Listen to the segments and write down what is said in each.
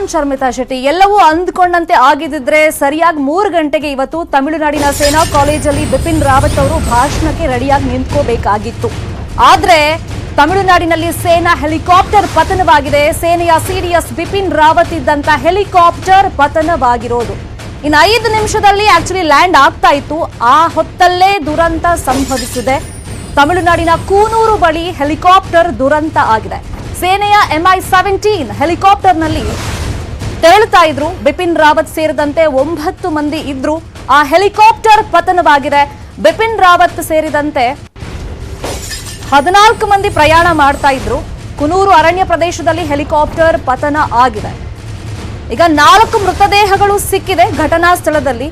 ನಾನ್ ಶರ್ಮಿತಾ ಶೆಟ್ಟಿ. ಎಲ್ಲವೂ ಅಂದ್ಕೊಂಡಂತೆ ಆಗಿದ್ದಿದ್ರೆ ಸರಿಯಾಗಿ 3 ಗಂಟೆಗೆ ಇವತ್ತು ತಮಿಳುನಾಡಿನ ಸೇನಾ ಕಾಲೇಜಲ್ಲಿ ಬಿಪಿನ್ ರಾವತ್ ಅವರು ಭಾಷಣಕ್ಕೆ ರೆಡಿಯಾಗಿ ನಿಂತ್ಕೋಬೇಕಾಗಿತ್ತು. ಆದ್ರೆ ತಮಿಳುನಾಡಿನಲ್ಲಿ ಸೇನಾ ಹೆಲಿಕಾಪ್ಟರ್ ಪತನವಾಗಿದೆ. ಸೇನೆಯ ಸಿಡಿಎಸ್ ಬಿಪಿನ್ ರಾವತ್ ಇದ್ದಂತ ಹೆಲಿಕಾಪ್ಟರ್ ಪತನವಾಗಿರೋದು ಇನ್ನು 5 ನಿಮಿಷದಲ್ಲಿ ಆಕ್ಚುಲಿ ಲ್ಯಾಂಡ್ ಆಗ್ತಾ ಇತ್ತು. ಆ ಹೊತ್ತಲ್ಲೇ ದುರಂತ ಸಂಭವಿಸಿದೆ. ತಮಿಳುನಾಡಿನ ಕೂನೂರು ಬಳಿ ಹೆಲಿಕಾಪ್ಟರ್ ದುರಂತ ಆಗಿದೆ. ಸೇನೆಯ MI-17 ಹೆಲಿಕಾಪ್ಟರ್ನಲ್ಲಿ ತೆರಳುತ್ತಾ ಇದ್ರು. ಬಿಪಿನ್ ರಾವತ್ ಸೇರಿದಂತೆ 9 ಮಂದಿ ಇದ್ರು. ಆ ಹೆಲಿಕಾಪ್ಟರ್ ಪತನವಾಗಿದೆ. ಬಿಪಿನ್ ರಾವತ್ ಸೇರಿದಂತೆ 14 ಮಂದಿ ಪ್ರಯಾಣ ಮಾಡ್ತಾ ಇದ್ರು. ಕುನೂರು ಅರಣ್ಯ ಪ್ರದೇಶದಲ್ಲಿ ಹೆಲಿಕಾಪ್ಟರ್ ಪತನ ಆಗಿದೆ. ಈಗ 4 ಮೃತದೇಹಗಳು ಸಿಕ್ಕಿದೆ ಘಟನಾ ಸ್ಥಳದಲ್ಲಿ.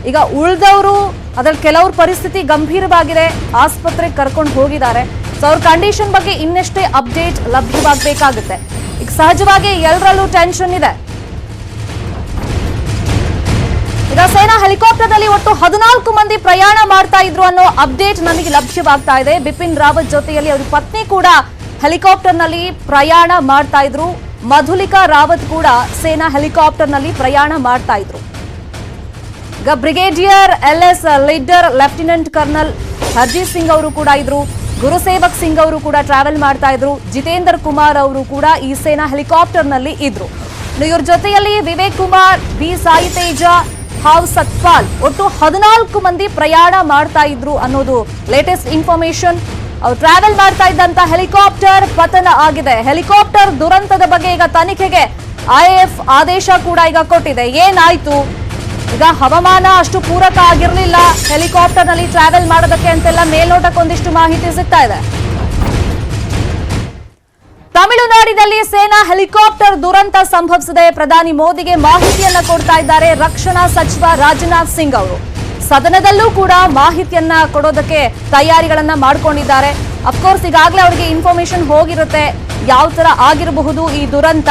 ಈಗ ಉಳಿದವರು ಅದರಲ್ಲಿ ಕೆಲವ್ರ ಪರಿಸ್ಥಿತಿ ಗಂಭೀರವಾಗಿದೆ. ಆಸ್ಪತ್ರೆಗೆ ಕರ್ಕೊಂಡು ಹೋಗಿದ್ದಾರೆ. ಸೊ ಅವ್ರ ಕಂಡೀಷನ್ ಬಗ್ಗೆ ಇನ್ನಷ್ಟೇ ಅಪ್ಡೇಟ್ ಲಭ್ಯವಾಗಬೇಕಾಗುತ್ತೆ. ಈಗ ಸಹಜವಾಗಿ ಎಲ್ಲರಲ್ಲೂ ಟೆನ್ಷನ್ ಇದೆ. ಈಗ ಸೇನಾ ಹೆಲಿಕಾಪ್ಟರ್ನಲ್ಲಿ ಒಟ್ಟು 14 ಮಂದಿ ಪ್ರಯಾಣ ಮಾಡ್ತಾ ಇದ್ರು ಅನ್ನೋ ಅಪ್ಡೇಟ್ ನಮಗೆ ಲಭ್ಯವಾಗ್ತಾ ಇದೆ. ಬಿಪಿನ್ ರಾವತ್ ಜೊತೆಯಲ್ಲಿ ಅವ್ರ ಪತ್ನಿ ಕೂಡ ಹೆಲಿಕಾಪ್ಟರ್ನಲ್ಲಿ ಪ್ರಯಾಣ ಮಾಡ್ತಾ ಇದ್ರು. ಮಧುಲಿಕಾ ರಾವತ್ ಕೂಡ ಸೇನಾ ಹೆಲಿಕಾಪ್ಟರ್ನಲ್ಲಿ ಪ್ರಯಾಣ ಮಾಡ್ತಾ ಇದ್ರು. ಈಗ brigadier LS leader lieutenant colonel Harjeet Singh ಅವರು ಕೂಡ ಇದ್ರು. ಗುರುಸೇವಕ್ ಸಿಂಗ್ ಅವರು ಕೂಡ ಟ್ರಾವೆಲ್ ಮಾಡ್ತಾ ಇದ್ರು. ಜಿತೇಂದ್ರ ಕುಮಾರ್ ಅವರು ಕೂಡ ಈ ಸೇನಾ ಹೆಲಿಕಾಪ್ಟರ್ನಲ್ಲಿ ಇದ್ರು. ಇವ್ರ ಜೊತೆಯಲ್ಲಿ ವಿವೇಕ್ ಕುಮಾರ್, ಬಿ ಸಾಯಿ ತೇಜ, ಹಾವ್ ಸತ್ಪಾಲ್ ಒಟ್ಟು 14 ಮಂದಿ ಪ್ರಯಾಣ ಮಾಡ್ತಾ ಇದ್ರು ಅನ್ನೋದು ಲೇಟೆಸ್ಟ್ ಇನ್ಫಾರ್ಮೇಶನ್. ಅವ್ರು ಟ್ರಾವೆಲ್ ಮಾಡ್ತಾ ಇದ್ದಂತ ಹೆಲಿಕಾಪ್ಟರ್ ಪತನ ಆಗಿದೆ. ಹೆಲಿಕಾಪ್ಟರ್ ದುರಂತದ ಬಗ್ಗೆ ಈಗ ತನಿಖೆಗೆ IAF ಆದೇಶ ಕೂಡ ಈಗ ಕೊಟ್ಟಿದೆ. ಏನಾಯ್ತು? ಈಗ ಹವಾಮಾನ ಅಷ್ಟು ಪೂರಕ ಆಗಿರಲಿಲ್ಲ ಹೆಲಿಕಾಪ್ಟರ್ ನಲ್ಲಿ ಟ್ರಾವೆಲ್ ಮಾಡೋದಕ್ಕೆ ಅಂತೆಲ್ಲ ಮೇಲ್ನೋಟಕ್ಕೆ ಒಂದಿಷ್ಟು ಮಾಹಿತಿ ಸಿಗ್ತಾ ಇದೆ. ತಮಿಳುನಾಡಿನಲ್ಲಿ ಸೇನಾ ಹೆಲಿಕಾಪ್ಟರ್ ದುರಂತ ಸಂಭವಿಸಿದೆ. ಪ್ರಧಾನಿ ಮೋದಿಗೆ ಮಾಹಿತಿಯನ್ನ ಕೊಡ್ತಾ ಇದ್ದಾರೆ ರಕ್ಷಣಾ ಸಚಿವ ರಾಜನಾಥ್ ಸಿಂಗ್ ಅವರು. ಸದನದಲ್ಲೂ ಕೂಡ ಮಾಹಿತಿಯನ್ನ ಕೊಡೋದಕ್ಕೆ ತಯಾರಿಗಳನ್ನ ಮಾಡ್ಕೊಂಡಿದ್ದಾರೆ. ಅಫ್ಕೋರ್ಸ್ ಈಗಾಗಲೇ ಅವರಿಗೆ ಇನ್ಫಾರ್ಮೇಶನ್ ಹೋಗಿರುತ್ತೆ ಯಾವ ತರ ಆಗಿರಬಹುದು ಈ ದುರಂತ.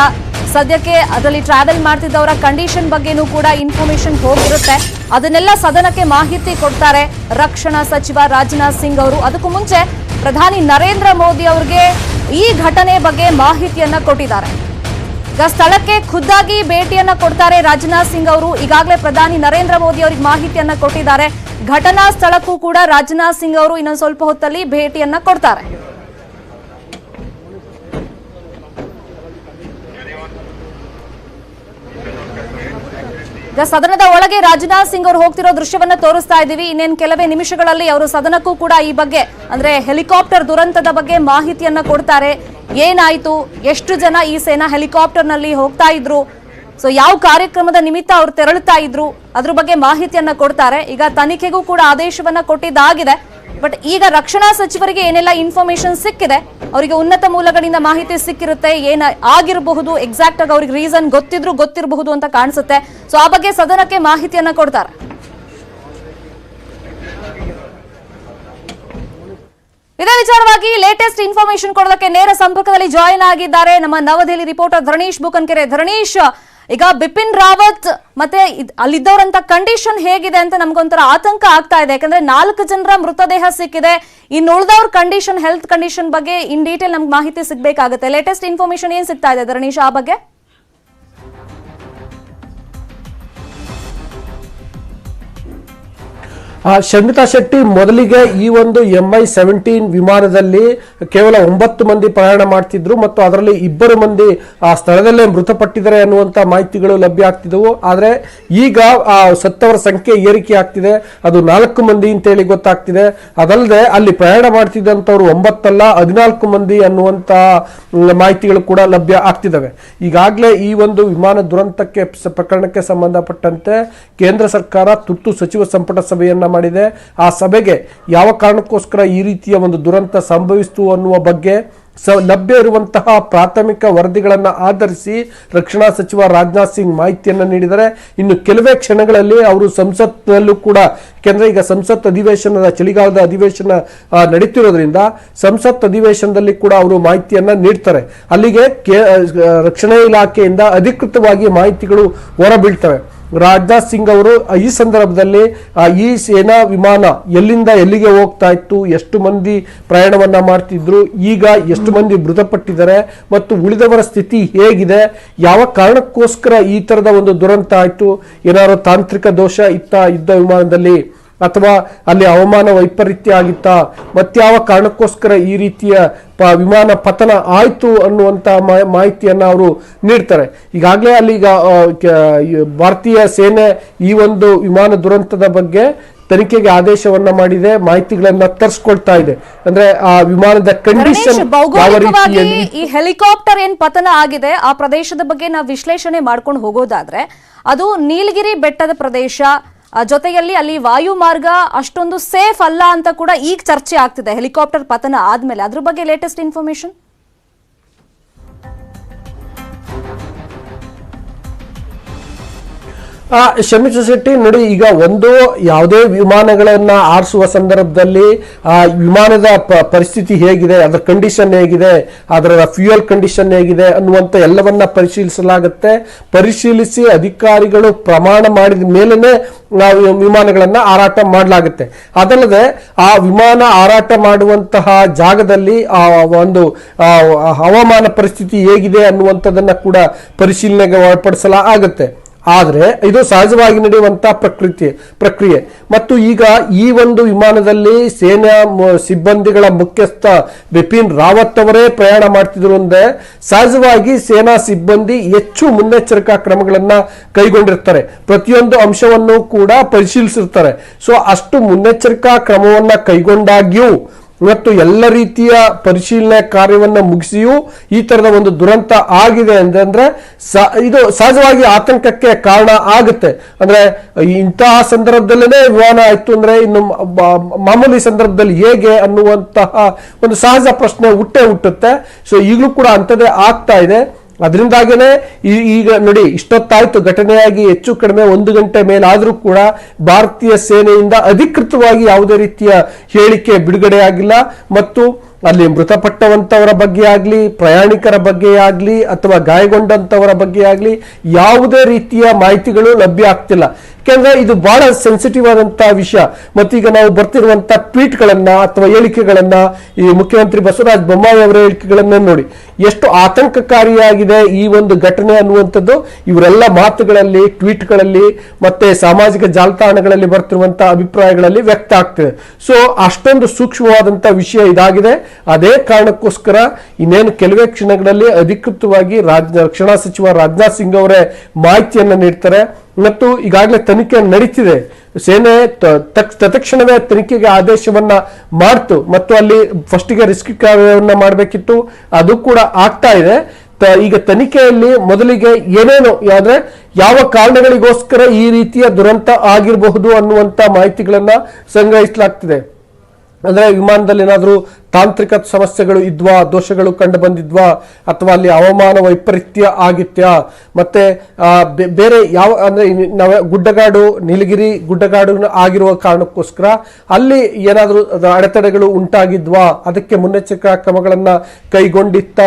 ಸದ್ಯಕ್ಕೆ ಅದರಲ್ಲಿ ಟ್ರಾವೆಲ್ ಮಾಡ್ತಿದ್ದವರ ಕಂಡೀಷನ್ ಬಗ್ಗೆನೂ ಕೂಡ ಇನ್ಫಾರ್ಮೇಶನ್ ಹೋಗಿರುತ್ತೆ. ಅದನ್ನೆಲ್ಲ ಸದನಕ್ಕೆ ಮಾಹಿತಿ ಕೊಡ್ತಾರೆ ರಕ್ಷಣಾ ಸಚಿವ ರಾಜನಾಥ್ ಸಿಂಗ್ ಅವರು. ಅದಕ್ಕೂ ಮುಂಚೆ ಪ್ರಧಾನಿ ನರೇಂದ್ರ ಮೋದಿ ಅವರಿಗೆ ಈ ಘಟನೆ ಬಗ್ಗೆ ಮಾಹಿತಿಯನ್ನ ಕೊಟ್ಟಿದ್ದಾರೆ. ಈಗ ಸ್ಥಳಕ್ಕೆ ಖುದ್ದಾಗಿ ಭೇಟಿಯನ್ನ ಕೊಡ್ತಾರೆ ರಾಜನಾಥ್ ಸಿಂಗ್ ಅವರು. ಈಗಾಗಲೇ ಪ್ರಧಾನಿ ನರೇಂದ್ರ ಮೋದಿ ಅವರಿಗೆ ಮಾಹಿತಿಯನ್ನ ಕೊಟ್ಟಿದ್ದಾರೆ. ಘಟನಾ ಸ್ಥಳಕ್ಕೂ ಕೂಡ ರಾಜನಾಥ್ ಸಿಂಗ್ ಅವರು ಇನ್ನೊಂದು ಸ್ವಲ್ಪ ಹೊತ್ತಲ್ಲಿ ಭೇಟಿಯನ್ನ ಕೊಡ್ತಾರೆ. ಸದನದ ಒಳಗೆ ರಾಜನಾಥ್ ಸಿಂಗ್ ಅವರು ಹೋಗ್ತಿರೋ ದೃಶ್ಯವನ್ನ ತೋರಿಸ್ತಾ ಇದ್ದೀವಿ. ಇನ್ನೇನು ಕೆಲವೇ ನಿಮಿಷಗಳಲ್ಲಿ ಅವರು ಸದನಕ್ಕೂ ಕೂಡ ಈ ಬಗ್ಗೆ ಅಂದ್ರೆ ಹೆಲಿಕಾಪ್ಟರ್ ದುರಂತದ ಬಗ್ಗೆ ಮಾಹಿತಿಯನ್ನ ಕೊಡ್ತಾರೆ. ಏನಾಯ್ತು, ಎಷ್ಟು ಜನ ಈ ಸೇನಾ ಹೆಲಿಕಾಪ್ಟರ್ ನಲ್ಲಿ ಹೋಗ್ತಾ ಇದ್ರು, ಸೊ ಯಾವ ಕಾರ್ಯಕ್ರಮದ ನಿಮಿತ್ತ ಅವರು ತೆರಳುತ್ತಾ ಇದ್ರು, ಅದ್ರ ಬಗ್ಗೆ ಮಾಹಿತಿಯನ್ನ ಕೊಡ್ತಾರೆ. ಈಗ ತನಿಖೆಗೂ ಕೂಡ ಆದೇಶವನ್ನ ಕೊಟ್ಟಿದ್ದಾಗಿದೆ. ಬಟ್ ಈಗ ರಕ್ಷಣಾ ಸಚಿವರಿಗೆ ಏನೆಲ್ಲ ಇನ್ಫಾರ್ಮೇಶನ್ ಸಿಕ್ಕಿದೆ, ಅವರಿಗೆ ಉನ್ನತ ಮೂಲಗಳಿಂದ ಮಾಹಿತಿ ಸಿಕ್ಕಿರುತ್ತೆ. ಏನ ಆಗಿರಬಹುದು, ಎಕ್ಸಾಕ್ಟ್ ಆಗಿ ಅವ್ರಿಗೆ ರೀಸನ್ ಗೊತ್ತಿರಬಹುದು ಅಂತ ಕಾಣಿಸುತ್ತೆ. ಸೊ ಆ ಬಗ್ಗೆ ಸದನಕ್ಕೆ ಮಾಹಿತಿಯನ್ನ ಕೊಡ್ತಾರೆ. ಇದೇ ವಿಚಾರವಾಗಿ ಲೇಟೆಸ್ಟ್ ಇನ್ಫಾರ್ಮೇಶನ್ ಕೊಡೋದಕ್ಕೆ ನೇರ ಸಂಪರ್ಕದಲ್ಲಿ ಜಾಯಿನ್ ಆಗಿದ್ದಾರೆ ನಮ್ಮ ನವದೆಹಲಿ ರಿಪೋರ್ಟರ್ ಧರಣೀಶ್ ಬುಕನ್ಕೆರೆ. ಧರಣೀಶ್, ಈಗ ಬಿಪಿನ್ ರಾವತ್ ಮತ್ತೆ ಅಲ್ಲಿದ್ದವರಂತ ಕಂಡೀಷನ್ ಹೇಗಿದೆ ಅಂತ ನಮ್ಗೊಂಥರ ಆತಂಕ ಆಗ್ತಾ ಇದೆ. ಯಾಕಂದ್ರೆ 4 ಜನರ ಮೃತದೇಹ ಸಿಕ್ಕಿದೆ. ಇನ್ನು ಉಳಿದವ್ರ ಕಂಡೀಷನ್, ಹೆಲ್ತ್ ಕಂಡೀಷನ್ ಬಗ್ಗೆ ಇನ್ ಡೀಟೇಲ್ ನಮ್ಗೆ ಮಾಹಿತಿ ಸಿಗಬೇಕಾಗುತ್ತೆ. ಲೇಟೆಸ್ಟ್ ಇನ್ಫಾರ್ಮೇಶನ್ ಏನ್ ಸಿಗ್ತಾ ಇದೆ ಧರಣೀಶ್ ಆ ಬಗ್ಗೆ? ಶರ್ಮಿತಾ ಶೆಟ್ಟಿ, ಮೊದಲಿಗೆ ಈ ಒಂದು MI-17 ವಿಮಾನದಲ್ಲಿ ಕೇವಲ 9 ಮಂದಿ ಪ್ರಯಾಣ ಮಾಡ್ತಿದ್ರು ಮತ್ತು ಅದರಲ್ಲಿ 2 ಮಂದಿ ಆ ಸ್ಥಳದಲ್ಲೇ ಮೃತಪಟ್ಟಿದ್ದಾರೆ ಅನ್ನುವಂಥ ಮಾಹಿತಿಗಳು ಲಭ್ಯ ಆಗ್ತಿದ್ದವು. ಆದರೆ ಈಗ ಸತ್ತವರ ಸಂಖ್ಯೆ ಏರಿಕೆ ಆಗ್ತಿದೆ. ಅದು 4 ಮಂದಿ ಅಂತೇಳಿ ಗೊತ್ತಾಗ್ತಿದೆ. ಅದಲ್ಲದೆ ಅಲ್ಲಿ ಪ್ರಯಾಣ ಮಾಡ್ತಿದ್ದಂಥವ್ರು 9 ಅಲ್ಲ 14 ಮಂದಿ ಅನ್ನುವಂಥ ಮಾಹಿತಿಗಳು ಕೂಡ ಲಭ್ಯ ಆಗ್ತಿದ್ದಾವೆ. ಈಗಾಗಲೇ ಈ ಒಂದು ವಿಮಾನ ದುರಂತಕ್ಕೆ ಪ್ರಕರಣಕ್ಕೆ ಸಂಬಂಧಪಟ್ಟಂತೆ ಕೇಂದ್ರ ಸರ್ಕಾರ ತುರ್ತು ಸಚಿವ ಸಂಪುಟ ಸಭೆಯನ್ನ ಮಾಡಿದೆ. ಆ ಸಭೆಗೆ ಯಾವ ಕಾರಣಕ್ಕೋಸ್ಕರ ಈ ರೀತಿಯ ಒಂದು ದುರಂತ ಸಂಭವಿಸಿತು ಅನ್ನುವ ಬಗ್ಗೆ ಲಭ್ಯ ಇರುವಂತಹ ಪ್ರಾಥಮಿಕ ವರದಿಗಳನ್ನು ಆಧರಿಸಿ ರಕ್ಷಣಾ ಸಚಿವ ರಾಜನಾಥ್ ಸಿಂಗ್ ಮಾಹಿತಿಯನ್ನು ನೀಡಿದ್ದಾರೆ. ಇನ್ನು ಕೆಲವೇ ಕ್ಷಣಗಳಲ್ಲಿ ಅವರು ಸಂಸತ್ನಲ್ಲೂ ಕೂಡ, ಯಾಕೆಂದ್ರೆ ಈಗ ಸಂಸತ್ ಅಧಿವೇಶನದ ಚಳಿಗಾಲದ ಅಧಿವೇಶನ ನಡೀತಿರೋದ್ರಿಂದ ಸಂಸತ್ ಅಧಿವೇಶನದಲ್ಲಿ ಕೂಡ ಅವರು ಮಾಹಿತಿಯನ್ನ ನೀಡ್ತಾರೆ. ಅಲ್ಲಿಗೆ ರಕ್ಷಣಾ ಇಲಾಖೆಯಿಂದ ಅಧಿಕೃತವಾಗಿ ಮಾಹಿತಿಗಳು ಹೊರಬೀಳ್ತವೆ. ರಾಜನಾಥ್ ಸಿಂಗ್ ಅವರು ಈ ಸಂದರ್ಭದಲ್ಲಿ ಈ ಸೇನಾ ವಿಮಾನ ಎಲ್ಲಿಂದ ಎಲ್ಲಿಗೆ ಹೋಗ್ತಾ ಇತ್ತು, ಎಷ್ಟು ಮಂದಿ ಪ್ರಯಾಣವನ್ನ ಮಾಡ್ತಿದ್ರು, ಈಗ ಎಷ್ಟು ಮಂದಿ ಮೃತಪಟ್ಟಿದ್ದಾರೆ ಮತ್ತು ಉಳಿದವರ ಸ್ಥಿತಿ ಹೇಗಿದೆ, ಯಾವ ಕಾರಣಕ್ಕೋಸ್ಕರ ಈ ತರದ ಒಂದು ದುರಂತ ಆಯ್ತು, ಏನಾದ್ರು ತಾಂತ್ರಿಕ ದೋಷ ಇತ್ತ ಯುದ್ಧ ವಿಮಾನದಲ್ಲಿ ಅಥವಾ ಅಲ್ಲಿ ಹವಾಮಾನ ವೈಪರೀತ್ಯ ಆಗಿತ್ತಾ, ಮತ್ಯಾವ ಕಾರಣಕ್ಕೋಸ್ಕರ ಈ ರೀತಿಯ ವಿಮಾನ ಪತನ ಆಯ್ತು ಅನ್ನುವಂತ ಮಾಹಿತಿಯನ್ನ ಅವರು ನೀಡ್ತಾರೆ. ಈಗಾಗಲೇ ಅಲ್ಲಿ ಭಾರತೀಯ ಸೇನೆ ಈ ಒಂದು ವಿಮಾನ ದುರಂತದ ಬಗ್ಗೆ ತನಿಖೆಗೆ ಆದೇಶವನ್ನ ಮಾಡಿದೆ, ಮಾಹಿತಿಗಳನ್ನ ತರಿಸ್ಕೊಳ್ತಾ ಇದೆ. ಅಂದ್ರೆ ಆ ವಿಮಾನದ ಕಂಡೀಷನ್ ಯಾವ ರೀತಿಯಲ್ಲಿ, ಈ ಹೆಲಿಕಾಪ್ಟರ್ ಏನ್ ಪತನ ಆಗಿದೆ ಆ ಪ್ರದೇಶದ ಬಗ್ಗೆ ನಾವು ವಿಶ್ಲೇಷಣೆ ಮಾಡ್ಕೊಂಡು ಹೋಗೋದಾದ್ರೆ ಅದು ನೀಲಗಿರಿ ಬೆಟ್ಟದ ಪ್ರದೇಶ, ಜೊತೆಯಲ್ಲಿ ಅಲ್ಲಿ ವಾಯು ಮಾರ್ಗ ಅಷ್ಟೊಂದು ಸೇಫ್ ಅಲ್ಲ ಅಂತ ಕೂಡ ಈಗ ಚರ್ಚೆ ಆಗ್ತಿದೆ ಹೆಲಿಕಾಪ್ಟರ್ ಪತನ ಆದ್ಮೇಲೆ. ಅದ್ರ ಬಗ್ಗೆ ಲೇಟೆಸ್ಟ್ ಇನ್ಫಾರ್ಮೇಶನ್. ಶಮಿತಾ ಶೆಟ್ಟಿ ನೋಡಿ, ಈಗ ಒಂದು ಯಾವುದೇ ವಿಮಾನಗಳನ್ನ ಆರಿಸುವ ಸಂದರ್ಭದಲ್ಲಿ ಆ ವಿಮಾನದ ಪರಿಸ್ಥಿತಿ ಹೇಗಿದೆ, ಅದರ ಕಂಡೀಷನ್ ಹೇಗಿದೆ, ಅದರ ಫ್ಯೂಯಲ್ ಕಂಡೀಷನ್ ಹೇಗಿದೆ ಅನ್ನುವಂತ ಎಲ್ಲವನ್ನ ಪರಿಶೀಲಿಸಲಾಗುತ್ತೆ. ಪರಿಶೀಲಿಸಿ ಅಧಿಕಾರಿಗಳು ಪ್ರಮಾಣ ಮಾಡಿದ ಮೇಲೇನೆ ವಿಮಾನಗಳನ್ನ ಹಾರಾಟ ಮಾಡಲಾಗುತ್ತೆ. ಅದಲ್ಲದೆ ಆ ವಿಮಾನ ಹಾರಾಟ ಮಾಡುವಂತಹ ಜಾಗದಲ್ಲಿ ಆ ಒಂದು ಹವಾಮಾನ ಪರಿಸ್ಥಿತಿ ಹೇಗಿದೆ ಅನ್ನುವಂಥದ್ದನ್ನ ಕೂಡ ಪರಿಶೀಲನೆಗೆ ಒಳಪಡಿಸಲಾಗುತ್ತೆ. ಆದರೆ ಇದು ಸಹಜವಾಗಿ ನಡೆಯುವಂತಹ ಪ್ರಕ್ರಿಯೆ. ಮತ್ತು ಈಗ ಈ ಒಂದು ವಿಮಾನದಲ್ಲಿ ಸೇನಾ ಸಿಬ್ಬಂದಿಗಳ ಮುಖ್ಯಸ್ಥ ಬಿಪಿನ್ ರಾವತ್ ಅವರೇ ಪ್ರಯಾಣ ಮಾಡ್ತಿದ್ರು ಅಂದ್ರೆ ಸಹಜವಾಗಿ ಸೇನಾ ಸಿಬ್ಬಂದಿ ಹೆಚ್ಚು ಮುನ್ನೆಚ್ಚರಿಕಾ ಕ್ರಮಗಳನ್ನ ಕೈಗೊಂಡಿರ್ತಾರೆ, ಪ್ರತಿಯೊಂದು ಅಂಶವನ್ನು ಕೂಡ ಪರಿಶೀಲಿಸಿರ್ತಾರೆ. ಸೊ ಅಷ್ಟು ಮುನ್ನೆಚ್ಚರಿಕಾ ಕ್ರಮವನ್ನ ಕೈಗೊಂಡಾಗ್ಯೂ ಮತ್ತು ಎಲ್ಲ ರೀತಿಯ ಪರಿಶೀಲನೆ ಕಾರ್ಯವನ್ನು ಮುಗಿಸಿಯೂ ಈ ತರದ ಒಂದು ದುರಂತ ಆಗಿದೆ ಅಂದ್ರೆ ಇದು ಸಹಜವಾಗಿ ಆತಂಕಕ್ಕೆ ಕಾರಣ ಆಗುತ್ತೆ. ಅಂದ್ರೆ ಇಂತಹ ಸಂದರ್ಭದಲ್ಲೇ ವಿಮಾನ ಆಯ್ತು ಅಂದ್ರೆ ಇನ್ನು ಮಾಮೂಲಿ ಸಂದರ್ಭದಲ್ಲಿ ಹೇಗೆ ಅನ್ನುವಂತಹ ಒಂದು ಸಹಜ ಪ್ರಶ್ನೆ ಹುಟ್ಟುತ್ತೆ. ಸೊ ಈಗಲೂ ಕೂಡ ಅಂಥದ್ದೇ ಆಗ್ತಾ ಇದೆ. ಅದರಿಂದಾಗೇನೆ ಈಗ ನೋಡಿ, ಇಷ್ಟೊತ್ತಾಯ್ತು ಘಟನೆಯಾಗಿ ಹೆಚ್ಚು ಕಡಿಮೆ 1 ಗಂಟೆ ಮೇಲಾದ್ರೂ ಕೂಡ ಭಾರತೀಯ ಸೇನೆಯಿಂದ ಅಧಿಕೃತವಾಗಿ ಯಾವುದೇ ರೀತಿಯ ಹೇಳಿಕೆ ಬಿಡುಗಡೆ ಆಗಿಲ್ಲ. ಮತ್ತು ಅಲ್ಲಿ ಮೃತಪಟ್ಟವಂತವರ ಬಗ್ಗೆ ಆಗ್ಲಿ, ಪ್ರಯಾಣಿಕರ ಬಗ್ಗೆ ಆಗ್ಲಿ, ಅಥವಾ ಗಾಯಗೊಂಡಂತವರ ಬಗ್ಗೆ ಆಗ್ಲಿ ಯಾವುದೇ ರೀತಿಯ ಮಾಹಿತಿಗಳು ಲಭ್ಯ ಆಗ್ತಿಲ್ಲ. ಯಾಕೆಂದ್ರೆ ಇದು ಬಹಳ ಸೆನ್ಸಿಟಿವ್ ಆದಂತಹ ವಿಷಯ. ಮತ್ತೀಗ ನಾವು ಬರ್ತಿರುವಂತಹ ಟ್ವೀಟ್ಗಳನ್ನ ಅಥವಾ ಹೇಳಿಕೆಗಳನ್ನ, ಈ ಮುಖ್ಯಮಂತ್ರಿ ಬಸವರಾಜ ಬೊಮ್ಮಾಯಿ ಅವರ ಹೇಳಿಕೆಗಳನ್ನ ನೋಡಿ ಎಷ್ಟು ಆತಂಕಕಾರಿಯಾಗಿದೆ ಈ ಒಂದು ಘಟನೆ ಅನ್ನುವಂಥದ್ದು ಇವರೆಲ್ಲ ಮಾತುಗಳಲ್ಲಿ, ಟ್ವೀಟ್ಗಳಲ್ಲಿ ಮತ್ತೆ ಸಾಮಾಜಿಕ ಜಾಲತಾಣಗಳಲ್ಲಿ ಬರ್ತಿರುವಂತಹ ಅಭಿಪ್ರಾಯಗಳಲ್ಲಿ ವ್ಯಕ್ತ ಆಗ್ತಿದೆ. ಸೊ ಅಷ್ಟೊಂದು ಸೂಕ್ಷ್ಮವಾದಂತಹ ವಿಷಯ ಇದಾಗಿದೆ. ಅದೇ ಕಾರಣಕ್ಕೋಸ್ಕರ ಇನ್ನೇನು ಕೆಲವೇ ಕ್ಷಣಗಳಲ್ಲಿ ಅಧಿಕೃತವಾಗಿ ರಕ್ಷಣಾ ಸಚಿವ ರಾಜನಾಥ್ ಸಿಂಗ್ ಅವರೇ ಮಾಹಿತಿಯನ್ನ ನೀಡ್ತಾರೆ. ಮತ್ತು ಈಗಾಗಲೇ ತನಿಖೆ ನಡೀತಿದೆ. ಸೇನೆ ತತ್ಕ್ಷಣವೇ ತನಿಖೆಗೆ ಆದೇಶವನ್ನ ಮಾಡ್ತು ಮತ್ತು ಅಲ್ಲಿ ಫಸ್ಟಿಗೆ ರಿಸ್ಕ್ ಕಾರ್ಯವನ್ನ ಮಾಡಬೇಕಿತ್ತು, ಅದು ಕೂಡ ಆಗ್ತಾ ಇದೆ. ಈಗ ತನಿಖೆಯಲ್ಲಿ ಮೊದಲಿಗೆ ಏನೇನು ಯಾವ ಕಾರಣಗಳಿಗೋಸ್ಕರ ಈ ರೀತಿಯ ದುರಂತ ಆಗಿರಬಹುದು ಅನ್ನುವಂತ ಮಾಹಿತಿಗಳನ್ನ ಸಂಗ್ರಹಿಸಲಾಗ್ತಿದೆ. ಅಂದ್ರೆ ವಿಮಾನದಲ್ಲಿ ಏನಾದರೂ ತಾಂತ್ರಿಕ ಸಮಸ್ಯೆಗಳು ಇದ್ವಾ, ದೋಷಗಳು ಕಂಡು ಬಂದಿದ್ವಾ, ಅಥವಾ ಅಲ್ಲಿ ಹವಾಮಾನ ವೈಪರೀತ್ಯ ಆಗಿತ್ಯಾ, ಮತ್ತೆ ಬೇರೆ ಯಾವ ಅಂದ್ರೆ ಗುಡ್ಡಗಾಡು, ನೀಲಗಿರಿ ಗುಡ್ಡಗಾಡು ಆಗಿರುವ ಕಾರಣಕ್ಕೋಸ್ಕರ ಅಲ್ಲಿ ಏನಾದರೂ ಅಡೆತಡೆಗಳು ಉಂಟಾಗಿದ್ವಾ, ಅದಕ್ಕೆ ಮುನ್ನೆಚ್ಚರಿಕಾ ಕ್ರಮಗಳನ್ನ ಕೈಗೊಂಡಿತ್ತ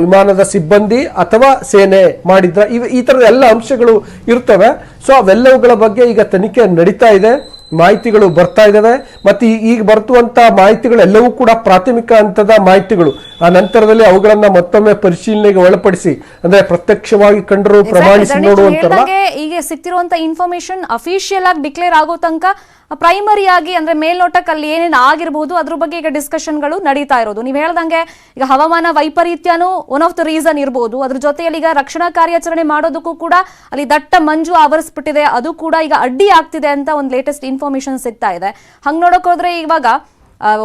ವಿಮಾನದ ಸಿಬ್ಬಂದಿ ಅಥವಾ ಸೇನೆ ಮಾಡಿದ್ರ, ಈ ತರದ ಎಲ್ಲ ಅಂಶಗಳು ಇರ್ತವೆ. ಸೊ ಅವೆಲ್ಲವುಗಳ ಬಗ್ಗೆ ಈಗ ತನಿಖೆ ನಡೀತಾ ಇದೆ, ಮಾಹಿತಿಗಳು ಬರ್ತಾ ಇದಾವೆ. ಮತ್ತೆ ಈಗ ಬರ್ತುವಂತ ಮಾಹಿತಿಗಳು ಎಲ್ಲವೂ ಕೂಡ ಪ್ರಾಥಮಿಕ ಹಂತದ ಮಾಹಿತಿಗಳು. ಆ ನಂತರದಲ್ಲಿ ಅವುಗಳನ್ನ ಮತ್ತೊಮ್ಮೆ ಪರಿಶೀಲನೆಗೆ ಒಳಪಡಿಸಿ, ಅಂದ್ರೆ ಪ್ರತ್ಯಕ್ಷವಾಗಿ ಕಂಡರು ಪ್ರಮಾಣಿಸಿ ನೋಡುವಂತ ಈಗ ಸಿಕ್ತಿರುವಂತ ಇನ್ಫಾರ್ಮೇಶನ್ ಅಫಿಷಿಯಲ್ ಆಗಿ ಡಿಕ್ಲೇರ್ ಆಗೋ ತನಕ ಪ್ರೈಮರಿ ಆಗಿ ಅಂದ್ರೆ ಮೇಲ್ನೋಟಕ್ಕೆ ಅಲ್ಲಿ ಏನೇನು ಆಗಿರಬಹುದು ಅದ್ರ ಬಗ್ಗೆ ಈಗ ಡಿಸ್ಕಷನ್ಗಳು ನಡೀತಾ ಇರೋದು. ನೀವು ಹೇಳ್ದಂಗೆ ಈಗ ಹವಾಮಾನ ವೈಪರೀತ್ಯನೂ ಒನ್ ಆಫ್ ದ ರೀಸನ್ ಇರಬಹುದು. ಅದ್ರ ಜೊತೆಯಲ್ಲಿ ಈಗ ರಕ್ಷಣಾ ಕಾರ್ಯಾಚರಣೆ ಮಾಡೋದಕ್ಕೂ ಕೂಡ ಅಲ್ಲಿ ದಟ್ಟ ಮಂಜು ಆವರಿಸ್ಬಿಟ್ಟಿದೆ, ಅದು ಕೂಡ ಈಗ ಅಡ್ಡಿ ಆಗ್ತಿದೆ ಅಂತ ಒಂದು ಲೇಟೆಸ್ಟ್ ಇನ್ಫಾರ್ಮೇಶನ್ ಸಿಗ್ತಾ ಇದೆ. ಹಂಗ್ ನೋಡಕ್ ಹೋದ್ರೆ ಇವಾಗ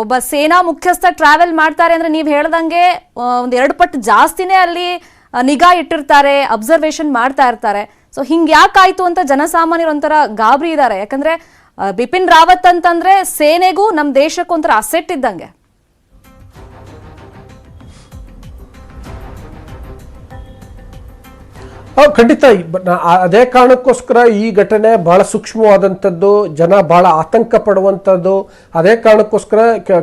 ಒಬ್ಬ ಸೇನಾ ಮುಖ್ಯಸ್ಥ ಟ್ರಾವೆಲ್ ಮಾಡ್ತಾರೆ ಅಂದ್ರೆ ನೀವು ಹೇಳ್ದಂಗೆ 1-2 ಪಟ್ಟು ಜಾಸ್ತಿನೇ ಅಲ್ಲಿ ನಿಗಾ ಇಟ್ಟಿರ್ತಾರೆ, ಅಬ್ಸರ್ವೇಷನ್ ಮಾಡ್ತಾ ಇರ್ತಾರೆ. ಸೊ ಹಿಂಗ್ ಯಾಕಾಯ್ತು ಅಂತ ಜನಸಾಮಾನ್ಯರು ಒಂಥರ ಗಾಬರಿ ಇದ್ದಾರೆ. ಯಾಕಂದ್ರೆ ಬಿಪಿನ್ ರಾವತ್ ಅಂತಂದ್ರೆ ಸೇನೆಗೂ ನಮ್ ದೇಶಕ್ಕೂ ಒಂಥರ ಅಸೆಟ್ ಇದ್ದಂಗೆ. ಖಂಡಿತ ಅದೇ ಕಾರಣಕ್ಕೋಸ್ಕರ ಈ ಘಟನೆ ಬಹಳ ಸೂಕ್ಷ್ಮವಾದಂಥದ್ದು, ಜನ ಬಹಳ ಆತಂಕ ಪಡುವಂಥದ್ದು. ಅದೇ ಕಾರಣಕ್ಕೋಸ್ಕರ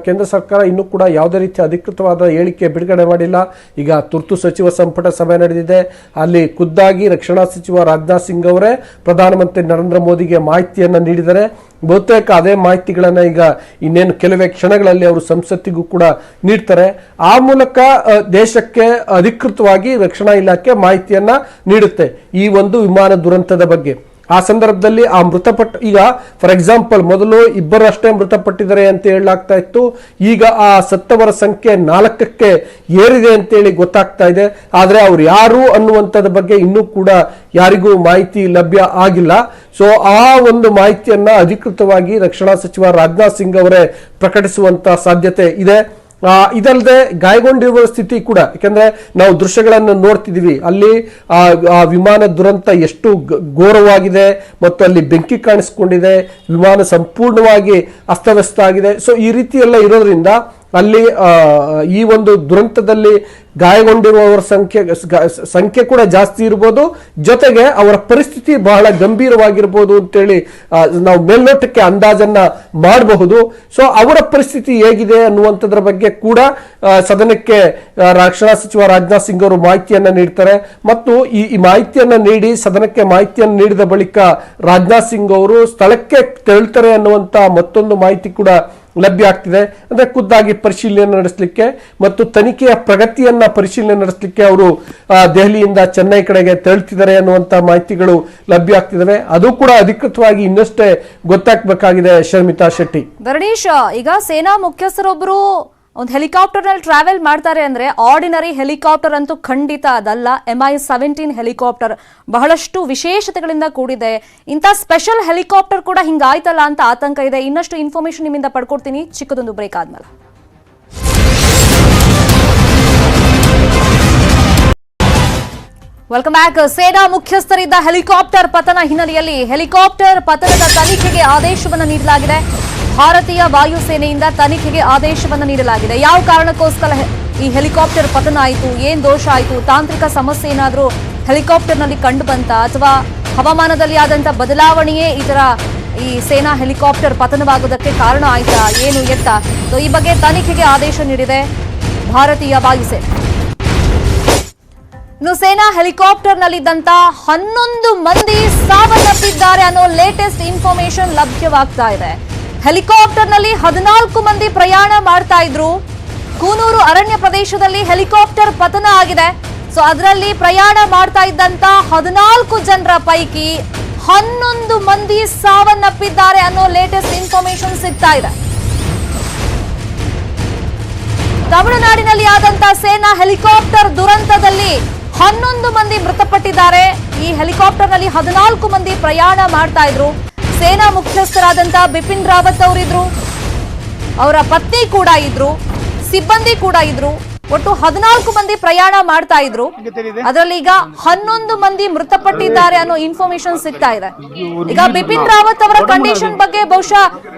ಕೇಂದ್ರ ಸರ್ಕಾರ ಇನ್ನೂ ಕೂಡ ಯಾವುದೇ ರೀತಿಯ ಅಧಿಕೃತವಾದ ಹೇಳಿಕೆ ಬಿಡುಗಡೆ ಮಾಡಿಲ್ಲ. ಈಗ ತುರ್ತು ಸಚಿವ ಸಂಪುಟ ಸಭೆ ನಡೆದಿದೆ. ಅಲ್ಲಿ ಖುದ್ದಾಗಿ ರಕ್ಷಣಾ ಸಚಿವ ರಾಜನಾಥ್ ಸಿಂಗ್ ಅವರೇ ಪ್ರಧಾನಮಂತ್ರಿ ನರೇಂದ್ರ ಮೋದಿಗೆ ಮಾಹಿತಿಯನ್ನು ನೀಡಿದರೆ ಬಹುತೇಕ ಅದೇ ಮಾಹಿತಿಗಳನ್ನ ಈಗ ಇನ್ನೇನು ಕೆಲವೇ ಕ್ಷಣಗಳಲ್ಲಿ ಅವರು ಸಂಸತ್ತಿಗೂ ಕೂಡ ನೀಡ್ತಾರೆ. ಆ ಮೂಲಕ ದೇಶಕ್ಕೆ ಅಧಿಕೃತವಾಗಿ ರಕ್ಷಣಾ ಇಲಾಖೆ ಮಾಹಿತಿಯನ್ನ ನೀಡುತ್ತೆ ಈ ಒಂದು ವಿಮಾನ ದುರಂತದ ಬಗ್ಗೆ. ಆ ಸಂದರ್ಭದಲ್ಲಿ ಆ ಈಗ ಫಾರ್ ಎಕ್ಸಾಂಪಲ್ ಮೊದಲು ಇಬ್ಬರಷ್ಟೇ ಮೃತಪಟ್ಟಿದ್ದಾರೆ ಅಂತ ಹೇಳಲಾಗ್ತಾ ಇತ್ತು. ಈಗ ಆ ಸತ್ತವರ ಸಂಖ್ಯೆ 4ಕ್ಕೆ ಏರಿದೆ ಅಂತೇಳಿ ಗೊತ್ತಾಗ್ತಾ ಇದೆ. ಆದ್ರೆ ಅವ್ರು ಯಾರು ಅನ್ನುವಂಥದ್ರ ಬಗ್ಗೆ ಇನ್ನೂ ಕೂಡ ಯಾರಿಗೂ ಮಾಹಿತಿ ಲಭ್ಯ ಆಗಿಲ್ಲ. ಸೊ ಆ ಒಂದು ಮಾಹಿತಿಯನ್ನ ಅಧಿಕೃತವಾಗಿ ರಕ್ಷಣಾ ಸಚಿವ ರಾಜನಾಥ್ ಸಿಂಗ್ ಅವರೇ ಪ್ರಕಟಿಸುವಂತ ಸಾಧ್ಯತೆ ಇದೆ. ಇದಲ್ಲದೆ ಗಾಯಗೊಂಡಿರುವ ಸ್ಥಿತಿ ಕೂಡ, ಯಾಕಂದ್ರೆ ನಾವು ದೃಶ್ಯಗಳನ್ನು ನೋಡ್ತಿದೀವಿ, ಅಲ್ಲಿ ಆ ವಿಮಾನ ದುರಂತ ಎಷ್ಟು ಘೋರವಾಗಿದೆ ಮತ್ತು ಅಲ್ಲಿ ಬೆಂಕಿ ಕಾಣಿಸ್ಕೊಂಡಿದೆ, ವಿಮಾನ ಸಂಪೂರ್ಣವಾಗಿ ಅಸ್ತವ್ಯಸ್ತ ಆಗಿದೆ. ಸೊ ಈ ರೀತಿ ಎಲ್ಲ ಇರೋದ್ರಿಂದ ಅಲ್ಲಿ ಈ ಒಂದು ದುರಂತದಲ್ಲಿ ಗಾಯಗೊಂಡಿರುವವರ ಸಂಖ್ಯೆ ಕೂಡ ಜಾಸ್ತಿ ಇರ್ಬೋದು, ಜೊತೆಗೆ ಅವರ ಪರಿಸ್ಥಿತಿ ಬಹಳ ಗಂಭೀರವಾಗಿರ್ಬೋದು ಅಂತೇಳಿ ನಾವು ಮೇಲ್ನೋಟಕ್ಕೆ ಅಂದಾಜನ್ನ ಮಾಡಬಹುದು. ಸೊ ಅವರ ಪರಿಸ್ಥಿತಿ ಹೇಗಿದೆ ಅನ್ನುವಂಥದ್ರ ಬಗ್ಗೆ ಕೂಡ ಸದನಕ್ಕೆ ರಕ್ಷಣಾ ಸಚಿವ ರಾಜನಾಥ್ ಸಿಂಗ್ ಅವರು ಮಾಹಿತಿಯನ್ನ ನೀಡ್ತಾರೆ. ಮತ್ತು ಈ ಮಾಹಿತಿಯನ್ನ ನೀಡಿ ಸದನಕ್ಕೆ ಮಾಹಿತಿಯನ್ನು ನೀಡಿದ ಬಳಿಕ ರಾಜನಾಥ್ ಸಿಂಗ್ ಅವರು ಸ್ಥಳಕ್ಕೆ ತೆರಳುತ್ತಾರೆ ಅನ್ನುವಂತ ಮತ್ತೊಂದು ಮಾಹಿತಿ ಕೂಡ ಲಭ್ಯ ಆಗ್ತಿದೆ. ಅಂದ್ರೆ ಖುದ್ದಾಗಿ ಪರಿಶೀಲನೆ ನಡೆಸಲಿಕ್ಕೆ ಮತ್ತು ತನಿಖೆಯ ಪ್ರಗತಿಯನ್ನ ಪರಿಶೀಲನೆ ನಡೆಸಲಿಕ್ಕೆ ಅವರು ದೆಹಲಿಯಿಂದ ಚೆನ್ನೈ ಕಡೆಗೆ ತೆರಳುತ್ತಿದ್ದಾರೆ ಅನ್ನುವಂತ ಮಾಹಿತಿಗಳು ಲಭ್ಯ ಆಗ್ತಿದ್ದಾವೆ. ಅದು ಕೂಡ ಅಧಿಕೃತವಾಗಿ ಇನ್ನಷ್ಟೇ ಗೊತ್ತಾಗಬೇಕಾಗಿದೆ. ಶರ್ಮಿತಾ ಶೆಟ್ಟಿ. ಧರಣೀಶ್, ಈಗ ಸೇನಾ ಮುಖ್ಯಸ್ಥರೊಬ್ಬರು ಒಂದು ಹೆಲಿಕಾಪ್ಟರ್ ನಲ್ಲಿ ಟ್ರಾವೆಲ್ ಮಾಡ್ತಾರೆ ಅಂದ್ರೆ ಆರ್ಡಿನರಿ ಹೆಲಿಕಾಪ್ಟರ್ ಅಂತೂ ಖಂಡಿತ ಅದಲ್ಲ. MI-17 ಹೆಲಿಕಾಪ್ಟರ್ ಬಹಳಷ್ಟು ವಿಶೇಷತೆಗಳಿಂದ ಕೂಡಿದೆ. ಇಂಥ ಸ್ಪೆಷಲ್ ಹೆಲಿಕಾಪ್ಟರ್ ಕೂಡ ಹಿಂಗಾಯ್ತಲ್ಲ ಅಂತ ಆತಂಕ ಇದೆ. ಇನ್ನಷ್ಟು ಇನ್ಫಾರ್ಮೇಶನ್ ನಿಮ್ಮಿಂದ ಪಡ್ಕೊಡ್ತೀನಿ ಚಿಕ್ಕದೊಂದು ಬ್ರೇಕ್ ಆದ್ಮೇಲೆ. Welcome back. ಸೇನಾ ಮುಖ್ಯಸ್ಥರಿದ್ದ ಹೆಲಿಕಾಪ್ಟರ್ ಪತನ ಹಿನ್ನೆಲೆಯಲ್ಲಿ ಹೆಲಿಕಾಪ್ಟರ್ ಪತನದ ತನಿಖೆಗೆ ಆದೇಶವನ್ನು ನೀಡಲಾಗಿದೆ. ಭಾರತೀಯ ವಾಯುಸೇನೆಯಿಂದ ತನಿಖೆಗೆ ಆದೇಶವನ್ನು ನೀಡಲಾಗಿದೆ. ಯಾವ ಕಾರಣಕ್ಕೋಸ್ಕರ ಈ ಹೆಲಿಕಾಪ್ಟರ್ ಪತನ ಆಯಿತು, ಏನ್ ದೋಷ ಆಯಿತು, ತಾಂತ್ರಿಕ ಸಮಸ್ಯೆ ಏನಾದರೂ ಹೆಲಿಕಾಪ್ಟರ್ನಲ್ಲಿ ಕಂಡು ಬಂತ ಅಥವಾ ಹವಾಮಾನದಲ್ಲಿ ಆದಂತ ಬದಲಾವಣೆಯೇ ಈ ಸೇನಾ ಹೆಲಿಕಾಪ್ಟರ್ ಪತನವಾಗುವುದಕ್ಕೆ ಕಾರಣ ಆಯ್ತಾ, ಏನು ಎತ್ತ? ಸೊ ಈ ಬಗ್ಗೆ ತನಿಖೆಗೆ ಆದೇಶ ನೀಡಿದೆ ಭಾರತೀಯ ವಾಯುಸೇನೆ. ಇನ್ನು ಸೇನಾ ಹೆಲಿಕಾಪ್ಟರ್ ನಲ್ಲಿದ್ದಂತ 11 ಮಂದಿ ಸಾವನ್ನಪ್ಪಿದ್ದಾರೆ ಅನ್ನೋ ಲೇಟೆಸ್ಟ್ ಇನ್ಫಾರ್ಮೇಶನ್ ಲಭ್ಯವಾಗ್ತಾ ಇದೆ. ಹೆಲಿಕಾಪ್ಟರ್ ನಲ್ಲಿ 14 ಮಂದಿ ಪ್ರಯಾಣ ಮಾಡ್ತಾ ಇದ್ರು. ಕೂನೂರು ಅರಣ್ಯ ಪ್ರದೇಶದಲ್ಲಿ ಹೆಲಿಕಾಪ್ಟರ್ ಪತನ ಆಗಿದೆ. ಸೊ ಅದರಲ್ಲಿ ಪ್ರಯಾಣ ಮಾಡ್ತಾ ಇದ್ದಂತ 14 ಜನರ ಪೈಕಿ 11 ಮಂದಿ ಸಾವನ್ನಪ್ಪಿದ್ದಾರೆ ಅನ್ನೋ ಲೇಟೆಸ್ಟ್ ಇನ್ಫಾರ್ಮೇಶನ್ ಸಿಗ್ತಾ ಇದೆ. ತಮಿಳುನಾಡಿನಲ್ಲಿ ಆದಂತ ಸೇನಾ ಹೆಲಿಕಾಪ್ಟರ್ ದುರಂತದಲ್ಲಿ 11 ಮಂದಿ ಮೃತಪಟ್ಟಿದ್ದಾರೆ. ಈ ಹೆಲಿಕಾಪ್ಟರ್ ನಲ್ಲಿ 14 ಮಂದಿ ಪ್ರಯಾಣ ಮಾಡ್ತಾ ಇದ್ರು. ಸೇನಾ ಮುಖ್ಯಸ್ಥರಾದಂತ ಬಿಪಿನ್ ರಾವತ್ ಅವರಿದ್ರು, ಅವರ ಪತ್ನಿ ಕೂಡ ಇದ್ರು, ಸಿಬ್ಬಂದಿ ಕೂಡ ಇದ್ರು. ಒಟ್ಟು 14 ಮಂದಿ ಪ್ರಯಾಣ ಮಾಡ್ತಾ ಇದ್ರು. ಅದರಲ್ಲಿ ಈಗ 11 ಮಂದಿ ಮೃತಪಟ್ಟಿದ್ದಾರೆ ಅನ್ನೋ ಇನ್ಫಾರ್ಮೇಶನ್ ಸಿಗ್ತಾ ಇದೆ. ಈಗ ಬಿಪಿನ್ ರಾವತ್ ಅವರ ಕಂಡೀಷನ್ ಬಗ್ಗೆ ಬಹುಶಃ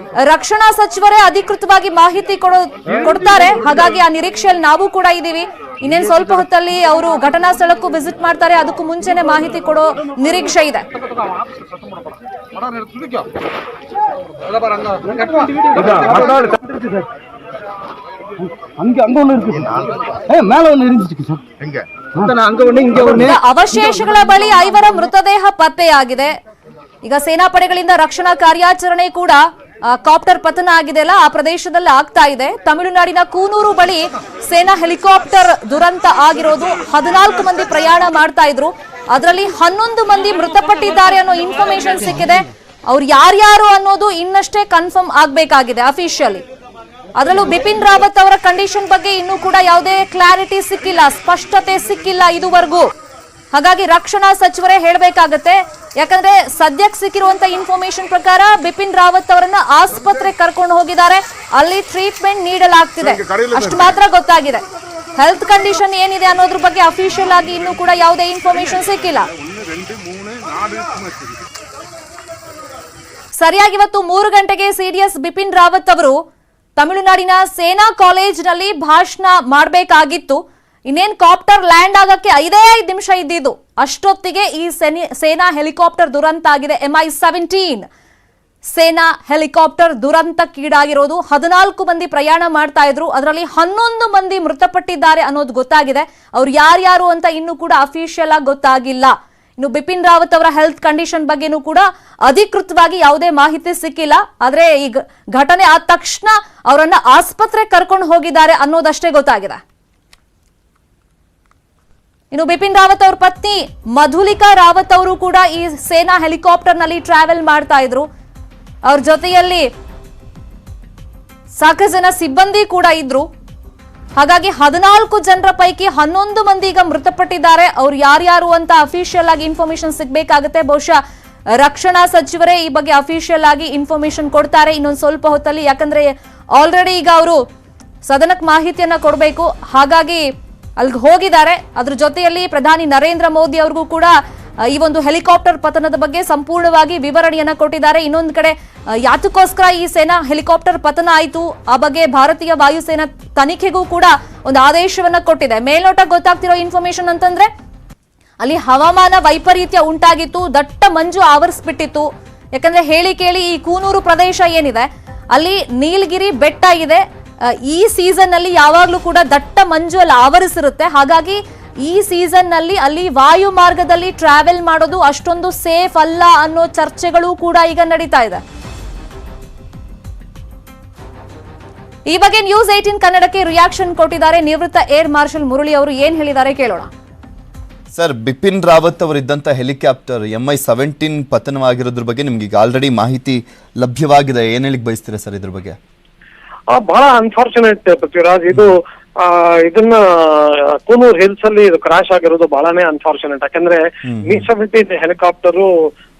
ರಕ್ಷಣಾ ಸಚಿವರೇ ಅಧಿಕೃತವಾಗಿ ಮಾಹಿತಿ ಕೊಡ್ತಾರೆ. ಹಾಗಾಗಿ ಆ ನಿರೀಕ್ಷೆಯಲ್ಲಿ ನಾವು ಕೂಡ ಇದ್ದೀವಿ. ಇನ್ನೇನು ಸ್ವಲ್ಪ ಹೊತ್ತಲ್ಲಿ ಅವರು ಘಟನಾ ಸ್ಥಳಕ್ಕೂ ವಿಸಿಟ್ ಮಾಡ್ತಾರೆ. ಅದಕ್ಕೂ ಮುಂಚೆನೆ ಮಾಹಿತಿ ಕೊಡೋ ನಿರೀಕ್ಷೆ ಇದೆ. ಅವಶೇಷಗಳ ಬಳಿ 5 ಮೃತದೇಹ ಪತ್ತೆಯಾಗಿದೆ. ಈಗ ಸೇನಾಪಡೆಗಳಿಂದ ರಕ್ಷಣಾ ಕಾರ್ಯಾಚರಣೆ ಕೂಡ ಕಾಪ್ಟರ್ ಪತನ ಆಗಿದೆ ಅಲ್ಲ, ಆ ಪ್ರದೇಶದಲ್ಲಿ ಆಗ್ತಾ ಇದೆ. ತಮಿಳುನಾಡಿನ ಕೂನೂರು ಬಳಿ ಸೇನಾ ಹೆಲಿಕಾಪ್ಟರ್ ದುರಂತ ಆಗಿರೋದು. 14 ಮಂದಿ ಪ್ರಯಾಣ ಮಾಡ್ತಾ ಇದ್ರು. ಅದರಲ್ಲಿ 11 ಮಂದಿ ಮೃತಪಟ್ಟಿದ್ದಾರೆ ಅನ್ನೋ ಇನ್ಫಾರ್ಮೇಶನ್ ಸಿಕ್ಕಿದೆ. ಅವ್ರು ಯಾರ್ಯಾರು ಅನ್ನೋದು ಇನ್ನಷ್ಟೇ ಕನ್ಫರ್ಮ್ ಆಗ್ಬೇಕಾಗಿದೆ ಅಫಿಷಿಯಲಿ. ಅದರಲ್ಲೂ ಬಿಪಿನ್ ರಾವತ್ ಅವರ ಕಂಡೀಷನ್ ಬಗ್ಗೆ ಇನ್ನೂ ಕೂಡ ಯಾವುದೇ ಕ್ಲಾರಿಟಿ ಸಿಕ್ಕಿಲ್ಲ, ಸ್ಪಷ್ಟತೆ ಸಿಕ್ಕಿಲ್ಲ ಇದುವರೆಗೂ. ಹಾಗಾಗಿ ರಕ್ಷಣಾ ಸಚಿವರೇ ಹೇಳಬೇಕಾಗತ್ತೆ. ಯಾಕಂದ್ರೆ ಸದ್ಯಕ್ಕೆ ಸಿಕ್ಕಿರುವಂತ ಇನ್ಫಾರ್ಮೇಶನ್ ಪ್ರಕಾರ ಬಿಪಿನ್ ರಾವತ್ ಅವರನ್ನ ಆಸ್ಪತ್ರೆಗೆ ಕರ್ಕೊಂಡು ಹೋಗಿದ್ದಾರೆ. ಅಲ್ಲಿ ಟ್ರೀಟ್ಮೆಂಟ್ ನೀಡಲಾಗ್ತಿದೆ, ಅಷ್ಟು ಮಾತ್ರ ಗೊತ್ತಾಗಿದೆ. ಹೆಲ್ತ್ ಕಂಡೀಷನ್ ಏನಿದೆ ಅನ್ನೋದ್ರ ಬಗ್ಗೆ ಅಫಿಷಿಯಲ್ ಆಗಿ ಇನ್ನೂ ಕೂಡ ಯಾವುದೇ ಇನ್ಫಾರ್ಮೇಶನ್ ಸಿಕ್ಕಿಲ್ಲ. ಸರಿಯಾಗಿ ಇವತ್ತು 3 ಗಂಟೆಗೆ CDS ಬಿಪಿನ್ ರಾವತ್ ಅವರು ತಮಿಳುನಾಡಿನ ಸೇನಾ ಕಾಲೇಜಿನಲ್ಲಿ ಭಾಷಣ ಮಾಡಬೇಕಾಗಿತ್ತು. ಇನ್ನೇನ್ ಕಾಪ್ಟರ್ ಲ್ಯಾಂಡ್ ಆಗಕ್ಕೆ 5 ನಿಮಿಷ ಇದ್ದಿದ್ದು ಅಷ್ಟೊತ್ತಿಗೆ ಈ ಸೇನಾ ಹೆಲಿಕಾಪ್ಟರ್ ದುರಂತ ಆಗಿದೆ. MI-17 ಸೇನಾ ಹೆಲಿಕಾಪ್ಟರ್ ದುರಂತಕ್ಕೀಡಾಗಿರೋದು. 14 ಮಂದಿ ಪ್ರಯಾಣ ಮಾಡ್ತಾ ಇದ್ರು, ಅದರಲ್ಲಿ 11 ಮಂದಿ ಮೃತಪಟ್ಟಿದ್ದಾರೆ ಅನ್ನೋದು ಗೊತ್ತಾಗಿದೆ. ಅವ್ರು ಯಾರ್ಯಾರು ಅಂತ ಇನ್ನೂ ಕೂಡ ಅಫಿಷಿಯಲ್ ಆಗಿ ಗೊತ್ತಾಗಿಲ್ಲ. ಇನ್ನು ಬಿಪಿನ್ ರಾವತ್ ಅವರ ಹೆಲ್ತ್ ಕಂಡೀಷನ್ ಬಗ್ಗೆನೂ ಕೂಡ ಅಧಿಕೃತವಾಗಿ ಯಾವುದೇ ಮಾಹಿತಿ ಸಿಕ್ಕಿಲ್ಲ. ಆದ್ರೆ ಈ ಘಟನೆ ಆದ ತಕ್ಷಣ ಅವರನ್ನ ಆಸ್ಪತ್ರೆಗೆ ಕರ್ಕೊಂಡು ಹೋಗಿದ್ದಾರೆ ಅನ್ನೋದಷ್ಟೇ ಗೊತ್ತಾಗಿದೆ. ಇನ್ನು ಬಿಪಿನ್ ರಾವತ್ ಅವ್ರ ಪತ್ನಿ ಮಧುಲಿಕಾ ರಾವತ್ ಅವರು ಕೂಡ ಈ ಸೇನಾ ಹೆಲಿಕಾಪ್ಟರ್ ನಲ್ಲಿ ಟ್ರಾವೆಲ್ ಮಾಡ್ತಾ ಇದ್ರು. ಅವ್ರ ಜೊತೆಯಲ್ಲಿ ಸಾಕಷ್ಟು ಜನ ಸಿಬ್ಬಂದಿ ಕೂಡ ಇದ್ರು. ಹಾಗಾಗಿ 14 ಜನರ ಪೈಕಿ 11 ಮಂದಿ ಈಗ ಮೃತಪಟ್ಟಿದ್ದಾರೆ. ಅವ್ರು ಯಾರ್ಯಾರು ಅಂತ ಅಫಿಷಿಯಲ್ ಆಗಿ ಇನ್ಫಾರ್ಮೇಶನ್ ಸಿಗ್ಬೇಕಾಗುತ್ತೆ. ಬಹುಶಃ ರಕ್ಷಣಾ ಸಚಿವರೇ ಈ ಬಗ್ಗೆ ಅಫಿಷಿಯಲ್ ಆಗಿ ಇನ್ಫಾರ್ಮೇಶನ್ ಕೊಡ್ತಾರೆ ಇನ್ನೊಂದು ಸ್ವಲ್ಪ ಹೊತ್ತಲ್ಲಿ. ಯಾಕಂದ್ರೆ ಆಲ್ರೆಡಿ ಈಗ ಅವರು ಸದನಕ್ಕೆ ಮಾಹಿತಿಯನ್ನ ಕೊಡಬೇಕು, ಹಾಗಾಗಿ ಅಲ್ಲಿಗೆ ಹೋಗಿದ್ದಾರೆ. ಅದ್ರ ಜೊತೆಯಲ್ಲಿ ಪ್ರಧಾನಿ ನರೇಂದ್ರ ಮೋದಿ ಅವ್ರಿಗೂ ಕೂಡ ಈ ಒಂದು ಹೆಲಿಕಾಪ್ಟರ್ ಪತನದ ಬಗ್ಗೆ ಸಂಪೂರ್ಣವಾಗಿ ವಿವರಣೆಯನ್ನ ಕೊಟ್ಟಿದ್ದಾರೆ. ಇನ್ನೊಂದು ಕಡೆ ಯಾತಕ್ಕೋಸ್ಕರ ಈ ಸೇನಾ ಹೆಲಿಕಾಪ್ಟರ್ ಪತನ ಆಯಿತು ಆ ಬಗ್ಗೆ ಭಾರತೀಯ ವಾಯುಸೇನಾ ತನಿಖೆಗೂ ಕೂಡ ಒಂದು ಆದೇಶವನ್ನ ಕೊಟ್ಟಿದೆ. ಮೇಲ್ನೋಟ ಗೊತ್ತಾಗ್ತಿರೋ ಇನ್ಫಾರ್ಮೇಶನ್ ಅಂತಂದ್ರೆ ಅಲ್ಲಿ ಹವಾಮಾನ ವೈಪರೀತ್ಯ ಉಂಟಾಗಿತ್ತು, ದಟ್ಟ ಮಂಜು ಆವರಿಸ್ಬಿಟ್ಟಿತ್ತು. ಯಾಕಂದ್ರೆ ಹೇಳಿ ಕೇಳಿ ಈ ಕೂನೂರು ಪ್ರದೇಶ ಏನಿದೆ ಅಲ್ಲಿ ನೀಲಗಿರಿ ಬೆಟ್ಟ ಇದೆ. ಈ ಸೀಸನ್ ನಲ್ಲಿ ಯಾವಾಗ್ಲೂ ಕೂಡ ದಟ್ಟ ಮಂಜು ಅಲ್ಲಿ ಆವರಿಸಿರುತ್ತೆ. ಹಾಗಾಗಿ ಈ ಸೀಸನ್ ನಲ್ಲಿ ಅಲ್ಲಿ ವಾಯು ಮಾರ್ಗದಲ್ಲಿ ಟ್ರಾವೆಲ್ ಮಾಡೋದು ಅಷ್ಟೊಂದು ಸೇಫ್ ಅಲ್ಲ ಅನ್ನೋ ಚರ್ಚೆಗಳು ಕೂಡ ಈಗ ನಡೀತಾ ಇದೆ. ಈ ಬಗ್ಗೆ ನ್ಯೂಸ್ 18 ಕನ್ನಡಕ್ಕೆ ರಿಯಾಕ್ಷನ್ ಕೊಟ್ಟಿದ್ದಾರೆ ನಿವೃತ್ತ ಏರ್ ಮಾರ್ಷಲ್ ಮುರಳಿ ಅವರು. ಏನ್ ಹೇಳಿದ್ದಾರೆ ಕೇಳೋಣ. ಸರ್, ಬಿಪಿನ್ ರಾವತ್ ಅವರಿದ್ದಂಥ ಹೆಲಿಕಾಪ್ಟರ್ MI-17 ಪತನವಾಗಿರೋದ್ರ ಬಗ್ಗೆ ನಿಮ್ಗೆ ಈಗ ಆಲ್ರೆಡಿ ಮಾಹಿತಿ ಲಭ್ಯವಾಗಿದೆ. ಏನ್ ಹೇಳಿಕ್ ಬಯಸ್ತೀರಾ ಸರ್ ಇದ್ರ ಬಗ್ಗೆ? ಬಹಳ ಅನ್ಫಾರ್ಚುನೇಟ್ ಪೃಥ್ವಿರಾಜ್. ಇದು ಇದನ್ನ ಕೂನೂರ್ ಹಿಲ್ಸ್ ಅಲ್ಲಿ ಇದು ಕ್ರಾಶ್ ಆಗಿರೋದು ಬಹಳನೇ ಅನ್ಫಾರ್ಚುನೇಟ್. ಯಾಕಂದ್ರೆ Mi-17 ಹೆಲಿಕಾಪ್ಟರು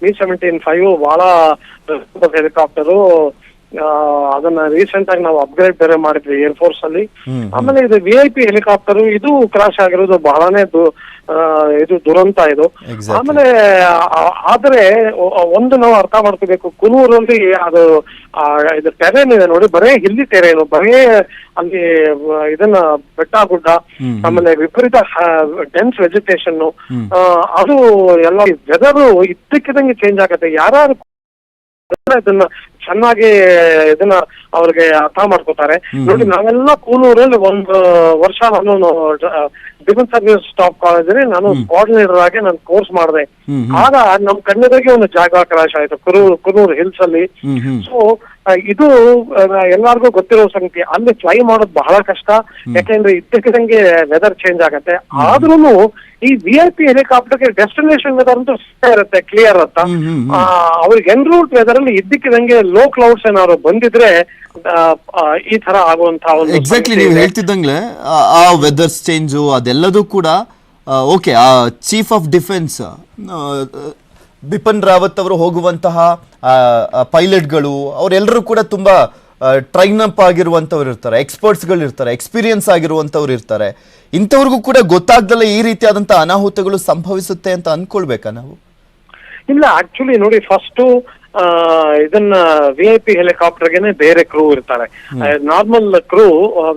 Mi-17-5 ಬಹಳ ಹೆಲಿಕಾಪ್ಟರು. ಅದನ್ನ ರೀಸೆಂಟ್ ಆಗಿ ನಾವು ಅಪ್ಗ್ರೇಡ್ ಬೇರೆ ಮಾಡಿದ್ವಿ ಏರ್ ಫೋರ್ಸ್ ಅಲ್ಲಿ. ಆಮೇಲೆ ಇದು VIP ಹೆಲಿಕಾಪ್ಟರ್ ಇದು ಕ್ರಾಶ್ ಆಗಿರೋದು ಬಹಳನೇ ಇದು ದುರಂತ ಇದು. ಆಮೇಲೆ ಆದ್ರೆ ಒಂದು ನಾವು ಅರ್ಥ ಮಾಡ್ಕೋಬೇಕು, ಕುನೂರಲ್ಲಿ ಅದು ಇದು ಟೆರೇನ್ ಇದೆ ನೋಡಿ, ಬರೇ ಹಿಲ್ಲಿ ಟೆರೇನು, ಬರೇ ಅಲ್ಲಿ ಇದನ್ನ ಬೆಟ್ಟ ಗುಡ್ಡ, ಆಮೇಲೆ ವಿಪರೀತ ಡೆನ್ಸ್ ವೆಜಿಟೇಷನ್, ಅದು ಎಲ್ಲ ವೆದರ್ ಇದ್ದಕ್ಕಿದಂಗೆ ಚೇಂಜ್ ಆಗತ್ತೆ. ಯಾರು ಇದನ್ನ ಚೆನ್ನಾಗಿ ಇದನ್ನ ಅವ್ರಿಗೆ ಅರ್ಥ ಮಾಡ್ಕೋತಾರೆ ನೋಡಿ. ನಾವೆಲ್ಲ ಕೂನೂರಲ್ಲಿ 1 ವರ್ಷ ನಾನು ಡಿಫೆನ್ಸ್ ಸರ್ವಿಸ್ ಸ್ಟಾಫ್ ಕಾಲೇಜಲ್ಲಿ ನಾನು ಕೋಆರ್ಡಿನೇಟರ್ ಆಗಿ ನಾನು ಕೋರ್ಸ್ ಮಾಡಿದೆ. ಆಗ ನಮ್ ಕಣ್ಣೆದುರಿಗೆ ಒಂದು ಜಾಗ ಕ್ರಾಶ್ ಆಯ್ತು ಕುನೂರ್ ಹಿಲ್ಸ್ ಅಲ್ಲಿ. ಸೊ ಇದು ಎಲ್ಲಾರ್ಗು ಗೊತ್ತಿರೋ ಸಂಗತಿ. ಅಲ್ಲಿ ಫ್ಲೈ ಮಾಡೋದು ಬಹಳ ಕಷ್ಟ, ಯಾಕೆಂದ್ರೆ ಇದ್ದಕ್ಕಿದಂಗೆ ವೆದರ್ ಚೇಂಜ್ ಆಗತ್ತೆ. ಆದ್ರೂನು ಈ VIP ಹೆಲಿಕಾಪ್ಟರ್ಗೆ ಡೆಸ್ಟಿನೇಷನ್ ವೆದರ್ ಅಂತೂ ಇರುತ್ತೆ, ಕ್ಲಿಯರ್ ಅಂತ. ಅವ್ರಿಗೆ ಎನ್ ರೂಟ್ ವೆದರ್ ಅಲ್ಲಿ ಇದ್ದಕ್ಕಿದಂಗೆ ಲೋ ಕ್ಲೌಡ್ಸ್ ಏನಾದ್ರು ಬಂದಿದ್ರೆ ಈ ತರ ಆಗುವಂತಹ ಒಂದು ಎಕ್ಸಾಕ್ಟ್ಲಿ ನೀವು ಹೇಳ್ತಿದ್ದಂಗ್ಲೆ ಆ ವೆದರ್ಸ್ ಚೇಂಜು ಅದೆಲ್ಲದೂ ಕೂಡ ಓಕೆ. ಆ chief of defence Bipin Rawat ಅವರು ಹೋಗುವಂತಹ ಪೈಲಟ್ಗಳು ಅವರೆಲ್ಲರೂ ಕೂಡ ತುಂಬಾ ಟ್ರೈನ್ ಅಪ್ ಆಗಿರುವಂತವ್ರು ಇರ್ತಾರೆ, ಎಕ್ಸ್ಪರ್ಟ್ಸ್ಗಳು ಇರ್ತಾರೆ, ಎಕ್ಸ್ಪೀರಿಯನ್ಸ್ ಆಗಿರುವಂತವ್ರು ಇರ್ತಾರೆ. ಇಂಥವ್ರಿಗೂ ಕೂಡ ಗೊತ್ತಾಗ್ದಲ್ಲ ಈ ರೀತಿಯಾದಂತಹ ಅನಾಹುತಗಳು ಸಂಭವಿಸುತ್ತೆ ಅಂತ ಅನ್ಕೊಳ್ಬೇಕಾ ನಾವು? ಇಲ್ಲ, ಆಕ್ಚುಲಿ ನೋಡಿ, ಫಸ್ಟ್ ಇದನ್ನ VIP ಹೆಲಿಕಾಪ್ಟರ್ಗೆನೆ ಬೇರೆ ಕ್ರೂ ಇರ್ತಾರೆ. ನಾರ್ಮಲ್ ಕ್ರೂ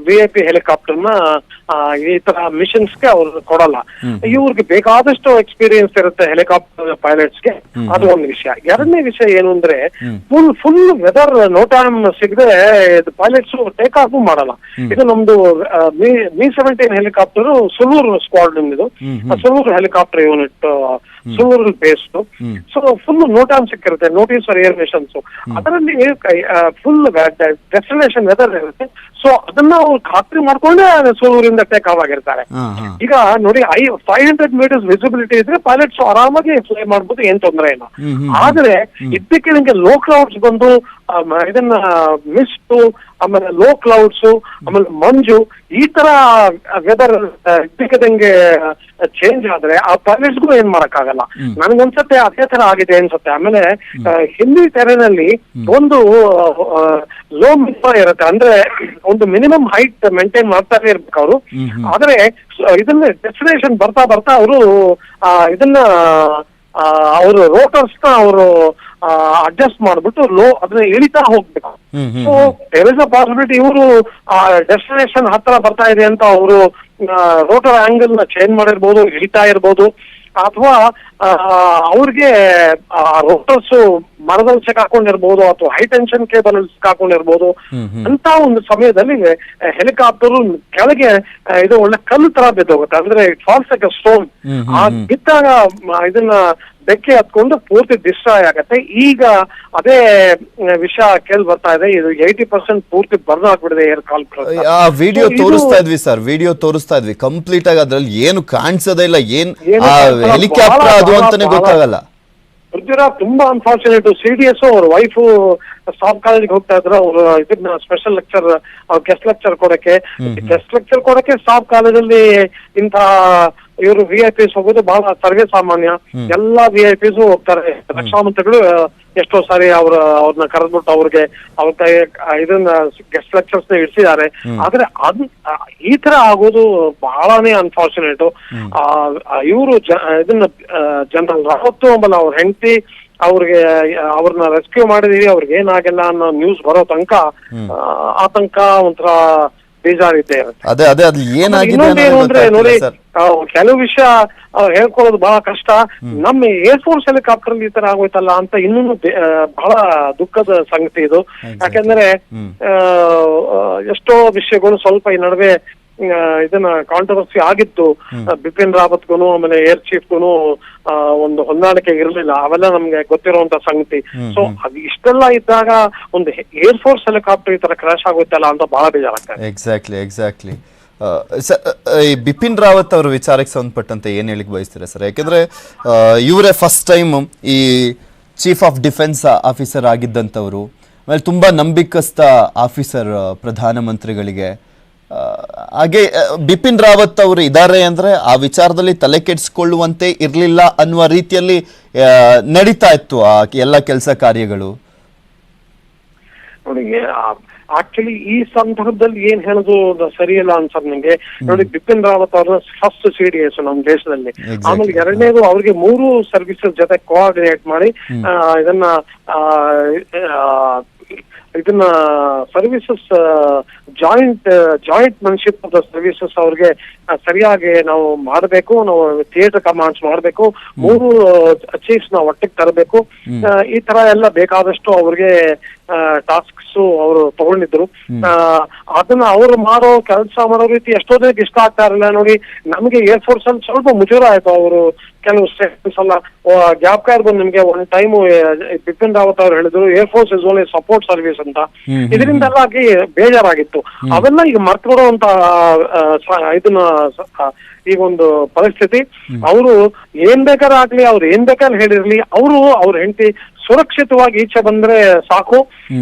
VIP ಹೆಲಿಕಾಪ್ಟರ್ನ ಈ ತರ ಮಿಷನ್ಸ್ಗೆ ಅವ್ರು ಕೊಡಲ್ಲ. ಇವ್ರಿಗೆ ಬೇಕಾದಷ್ಟು ಎಕ್ಸ್ಪೀರಿಯನ್ಸ್ ಇರುತ್ತೆ ಹೆಲಿಕಾಪ್ಟರ್ ಪೈಲಟ್ಸ್ಗೆ. ಅದು ಒಂದು ವಿಷಯ. ಎರಡನೇ ವಿಷಯ ಏನು ಅಂದ್ರೆ ಫುಲ್ ವೆದರ್ ನೋ ಟೈಮ್ ಸಿಗದೆ ಪೈಲಟ್ಸ್ ಟೇಕ್ ಆಫ್ ಮಾಡಲ್ಲ. ಇದು ನಮ್ದು Mi-17 ಹೆಲಿಕಾಪ್ಟರ್ ಸುಲೂರ್ ಸ್ಕ್ವಾಡ್ ಇದು, Sulur helicopter unit Sulur based. So full no time ಸಿಕ್ಕಿರುತ್ತೆ, ನೋಟಿಸ್ ಫಾರ್ ಏರ್ ಮಿಷನ್ಸ್. ಅದರಲ್ಲಿ ಫುಲ್ ಡೆಸ್ಟಿನೇಷನ್ ವೆದರ್ ಇರುತ್ತೆ. ಸೊ ಅದನ್ನ ಅವ್ರು ಖಾತ್ರಿ ಮಾಡ್ಕೊಂಡೆ ಸುಲೂರಿಂದ ಟೇಕ್ ಆಫ್ ಆಗಿರ್ತಾರೆ. ಈಗ ನೋಡಿ, 500 ಮೀಟರ್ಸ್ ವಿಸಿಬಿಲಿಟಿ ಇದ್ರೆ ಪೈಲಟ್ಸ್ ಆರಾಮಾಗಿ ಫ್ಲೈ ಮಾಡ್ಬೋದು, ಏನ್ ತೊಂದರೆ ಇಲ್ಲ. ಆದ್ರೆ ಇದ್ದಕ್ಕಿದಂಗೆ ಲೋ ಕ್ಲೌಡ್ಸ್ ಬಂದು ಇದನ್ನ ಮಿಸ್ಟ್, ಆಮೇಲೆ ಲೋ ಕ್ಲೌಡ್ಸ್, ಆಮೇಲೆ ಮಂಜು, ಈ ತರ ವೆದರ್ ಇದ್ದಕ್ಕಿದಂಗೆ ಚೇಂಜ್ ಆದ್ರೆ ಆ ಪೈಲಟ್ಸ್ಗೂ ಏನ್ ಮಾಡಕ್ಕಾಗಲ್ಲ. ನನ್ಗನ್ಸತ್ತೆ ಅದೇ ತರ ಆಗಿದೆ ಅನ್ಸುತ್ತೆ. ಆಮೇಲೆ ಹಿಂದಿ ಟೆರೇನಲ್ಲಿ ಒಂದು ಲೋ ಮಿನಿಮ ಇರುತ್ತೆ, ಅಂದ್ರೆ ಒಂದು ಮಿನಿಮಮ್ ಹೈಟ್ ಮೇಂಟೈನ್ ಮಾಡ್ತಾನೆ ಇರ್ಬೇಕು ಅವರು. ಆದ್ರೆ ಇದನ್ನ ಡೆಸ್ಟಿನೇಷನ್ ಬರ್ತಾ ಬರ್ತಾ ಅವರು ಇದನ್ನ ಅವರು ರೋಟರ್ಸ್ ನ ಅವರು ಅಡ್ಜಸ್ಟ್ ಮಾಡ್ಬಿಟ್ಟು ಅದನ್ನ ಇಳಿತಾ ಹೋಗ್ಬೇಕು. So there is a possibility ಇವರು ಡೆಸ್ಟಿನೇಷನ್ ಹತ್ರ ಬರ್ತಾ ಇದೆ ಅಂತ ಅವರು ರೋಟರ್ ಆಂಗಲ್ ನ ಚೇಂಜ್ ಮಾಡಿರ್ಬೋದು, ಇಳಿತಾ ಇರ್ಬೋದು, ಅಥವಾ ಅವ್ರಿಗೆ ರೋಟರ್ಸ್ ಮರದಲ್ಲಿ ಸಿಕ್ಕಾಕೊಂಡಿರ್ಬೋದು ಅಥವಾ ಹೈ ಟೆನ್ಷನ್ ಕೇಬಲ್ ಅಲ್ಲಿ ಸಿಕ್ಕಾಕೊಂಡಿರ್ಬೋದು. ಅಂತ ಒಂದು ಸಮಯದಲ್ಲಿ ಹೆಲಿಕಾಪ್ಟರ್ ಕೆಳಗೆ ಇದು ಒಳ್ಳೆ ಕಲ್ಲು ತರ ಬಿದ್ದೋಗುತ್ತೆ, ಅಂದ್ರೆ it falls like a stone. ಆ ಬಿದ್ದಾಗ ಇದನ್ನ ಬೆಕ್ಕೆ ಹತ್ಕೊಂಡು ಪೂರ್ತಿ ಡಿಸ್ಟ್ರಾಯ್ ಆಗತ್ತೆ. ಈಗ ಅದೇ ವಿಷಯ ಕೇಳಿ ಬರ್ತಾ ಇದೆ, ಇದು 80% ಪೂರ್ತಿ ಬರ್ನ್ ಆಗ್ಬಿಡಿದೆ ಏರ್ ಕಾಲ್. ಆ ವಿಡಿಯೋ ತೋರಿಸ್ತಾ ಇದ್ವಿ ಸರ್, ವಿಡಿಯೋ ತೋರಿಸ್ತಾ ಇದ್ವಿ, ಕಂಪ್ಲೀಟ್ ಆಗಿ ಅದ್ರಲ್ಲಿ ಏನು ಕಾಣಿಸೋದೇ ಇಲ್ಲ, ಏನ್ ಹೆಲಿಕಾಪ್ಟರ್ ಅದು ಅಂತಾನೆ ಗೊತ್ತಾಗಲ್ಲ. ಪೃಥ್ವಿರಾಜ್ ತುಂಬಾ ಅನ್ಫಾರ್ಚುನೇಟ್. CDS ಅವ್ರ ವೈಫ್ ಸ್ಟಾಫ್ ಕಾಲೇಜಿಗೆ ಹೋಗ್ತಾ ಇದ್ರು, ಅವ್ರು ಇದನ್ನ ಸ್ಪೆಷಲ್ ಲೆಕ್ಚರ್, ಗೆಸ್ಟ್ ಲೆಕ್ಚರ್ ಕೊಡಕ್ಕೆ ಸ್ಟಾಫ್ ಕಾಲೇಜಲ್ಲಿ ಇಂಥ ಇವರು VIPs ಹೋಗೋದು ಬಹಳ ಸರ್ವೇ ಸಾಮಾನ್ಯ. ಎಲ್ಲಾ VIPs ಹೋಗ್ತಾರೆ. ರಕ್ಷಣಾ ಮಂತ್ರಿಗಳು ಎಷ್ಟೋ ಸಾರಿ ಅವ್ರನ್ನ ಕರೆದ್ಬಿಟ್ಟು ಅವ್ರ ಕೈ ಇದನ್ನ ಗೆಸ್ಟ್ ಲೆಕ್ಚರ್ಸ್ ನ ಇಡ್ಸಿದ್ದಾರೆ. ಆದ್ರೆ ಈ ತರ ಆಗೋದು ಬಹಳನೇ ಅನ್ಫಾರ್ಚುನೇಟ್. ಇವರು ಇದನ್ನ ಜನರಲ್ ರಾವತ್ ಆಮೇಲೆ ಅವ್ರ ಹೆಂಡತಿ ಅವ್ರನ್ನ ರೆಸ್ಕ್ಯೂ ಮಾಡಿದೀವಿ, ಅವ್ರಿಗೆ ಏನಾಗಿಲ್ಲ ಅನ್ನೋ ನ್ಯೂಸ್ ಬರೋ ತನಕ ಆತಂಕ, ಒಂಥರ ಬೇಜಾರಿದ್ದೆ ಇರುತ್ತೆ. ಇನ್ನೊಂದೇನು ಅಂದ್ರೆ ನೋಡಿ, ಕೆಲವು ವಿಷಯ ಹೇಳ್ಕೊಳ್ಳೋದು ಬಹಳ ಕಷ್ಟ. ನಮ್ಮ ಏರ್ ಫೋರ್ಸ್ ಹೆಲಿಕಾಪ್ಟರ್ ಈ ತರ ಆಗೋಯ್ತಲ್ಲ ಅಂತ ಇನ್ನೂ ಬಹಳ ದುಃಖದ ಸಂಗತಿ ಇದು. ಯಾಕೆಂದ್ರೆ ಎಷ್ಟೋ ವಿಷಯಗಳು ಸ್ವಲ್ಪ ಈ ನಡುವೆ ಇದನ್ನ ಕಾಂಟ್ರವರ್ಸಿ ಆಗಿತ್ತು. ಬಿಪಿನ್ ರಾವತ್ಗೂ ಆಮೇಲೆ ಏರ್ ಚೀಫ್ಗೂ ಒಂದು ಹೊಂದಾಣಿಕೆ ಇರಲಿಲ್ಲ, ಅವೆಲ್ಲ ನಮ್ಗೆ ಗೊತ್ತಿರುವಂತ ಸಂಗತಿ. ಸೊ ಅದು ಇಷ್ಟೆಲ್ಲ ಇದ್ದಾಗ ಒಂದು ಏರ್ ಫೋರ್ಸ್ ಹೆಲಿಕಾಪ್ಟರ್ ಈ ತರ ಕ್ರಾಶ್ ಆಗುತ್ತಲ್ಲ ಅಂತ ಬಹಳ ಬೇಜಾರಾಗ್ತದೆ. ಎಕ್ಸಾಕ್ಟ್ಲಿ. ಈ ಬಿಪಿನ್ ರಾವತ್ ಅವರ ವಿಚಾರಕ್ಕೆ ಸಂಬಂಧಪಟ್ಟಂತೆ ಏನ್ ಹೇಳಿಕ್ ಬಯಸ್ತೀರಾ ಸರ್? ಯಾಕಂದ್ರೆ ಇವರೇ ಫಸ್ಟ್ ಟೈಮ್ ಈ ಚೀಫ್ ಆಫ್ ಡಿಫೆನ್ಸ್ ಆಫೀಸರ್ ಆಗಿದ್ದಂಥವ್ರು, ಆಮೇಲೆ ತುಂಬಾ ನಂಬಿಕಸ್ಥ ಆಫೀಸರ್ ಪ್ರಧಾನಮಂತ್ರಿಗಳಿಗೆ. ಹಾಗೆ ಬಿಪಿನ್ ರಾವತ್ ಅವರು ಇದ್ದಾರೆ ಅಂದ್ರೆ ಆ ವಿಚಾರದಲ್ಲಿ ತಲೆ ಕೆಡಿಸ್ಕೊಳ್ಳುವಂತೆ ಇರಲಿಲ್ಲ ಅನ್ನುವ ರೀತಿಯಲ್ಲಿ ನಡೀತಾ ಇತ್ತು ಆ ಎಲ್ಲ ಕೆಲಸ ಕಾರ್ಯಗಳು. ನೋಡಿ, ಆಕ್ಚುಲಿ ಈ ಸಂದರ್ಭದಲ್ಲಿ ಏನ್ ಹೇಳೋದು ಸರಿಯಲ್ಲ ಅನ್ಸದ್ ನಂಗೆ. ನೋಡಿ, ಬಿಪಿನ್ ರಾವತ್ ಅವ್ರ ಫಸ್ಟ್ CDS ನಮ್ಮ ದೇಶದಲ್ಲಿ. ಆಮೇಲೆ ಎರಡನೇದು, ಅವ್ರಿಗೆ 3 ಸರ್ವಿಸಸ್ ಜೊತೆ ಕೋಆರ್ಡಿನೇಟ್ ಮಾಡಿ ಇದನ್ನ services jointmanship of the services ಅವ್ರಿಗೆ ಸರಿಯಾಗಿ ನಾವು ಮಾಡಬೇಕು, ನಾವು ಥಿಯೇಟರ್ ಕಮಾಂಡ್ಸ್ ಮಾಡಬೇಕು, 3 ಚೀಫ್ಸ್ ನ ಒಟ್ಟಿಗೆ ತರಬೇಕು. ಈ ತರ ಎಲ್ಲ ಬೇಕಾದಷ್ಟು ಅವ್ರಿಗೆ ಟಾಸ್ಕ್ಸ್ ಅವರು ತಗೊಂಡಿದ್ರು. ಅದನ್ನ ಅವ್ರು ಕೆಲಸ ಮಾಡೋ ರೀತಿ ಎಷ್ಟೋ ಜನಕ್ಕೆ ಇಷ್ಟ ಆಗ್ತಾ ಇರಲಿಲ್ಲ. ನೋಡಿ, ನಮಗೆ ಏರ್ ಫೋರ್ಸ್ ಅಲ್ಲಿ ಸ್ವಲ್ಪ ಮುಜುರ ಆಯ್ತು. ಅವರು ಕೆಲವು ಸ್ಟೇಟ್ಮೆಂಟ್ಸ್ ಎಲ್ಲ ಜ್ಞಾಪಕ ಇರ್ಬೋದು ನಿಮ್ಗೆ. ಒಂದ್ ಟೈಮ್ ಬಿಪಿನ್ ರಾವತ್ ಅವ್ರು ಹೇಳಿದ್ರು air force is only support service ಅಂತ. ಇದರಿಂದೆಲ್ಲ ಬೇಜಾರಾಗಿತ್ತು. ಅವೆಲ್ಲ ಈಗ ಮರ್ತು ಬಿಡುವಂತ ಇದನ್ನ ಈಗ ಒಂದು ಪರಿಸ್ಥಿತಿ. ಅವರು ಏನ್ ಬೇಕಾದ್ರೆ ಆಗ್ಲಿ, ಅವ್ರು ಏನ್ ಬೇಕಾದ್ರೆ ಹೇಳಿರ್ಲಿ, ಅವ್ರ ಹೆಂಡತಿ ಸುರಕ್ಷಿತವಾಗಿ ಈಚೆ ಬಂದ್ರೆ ಸಾಕು.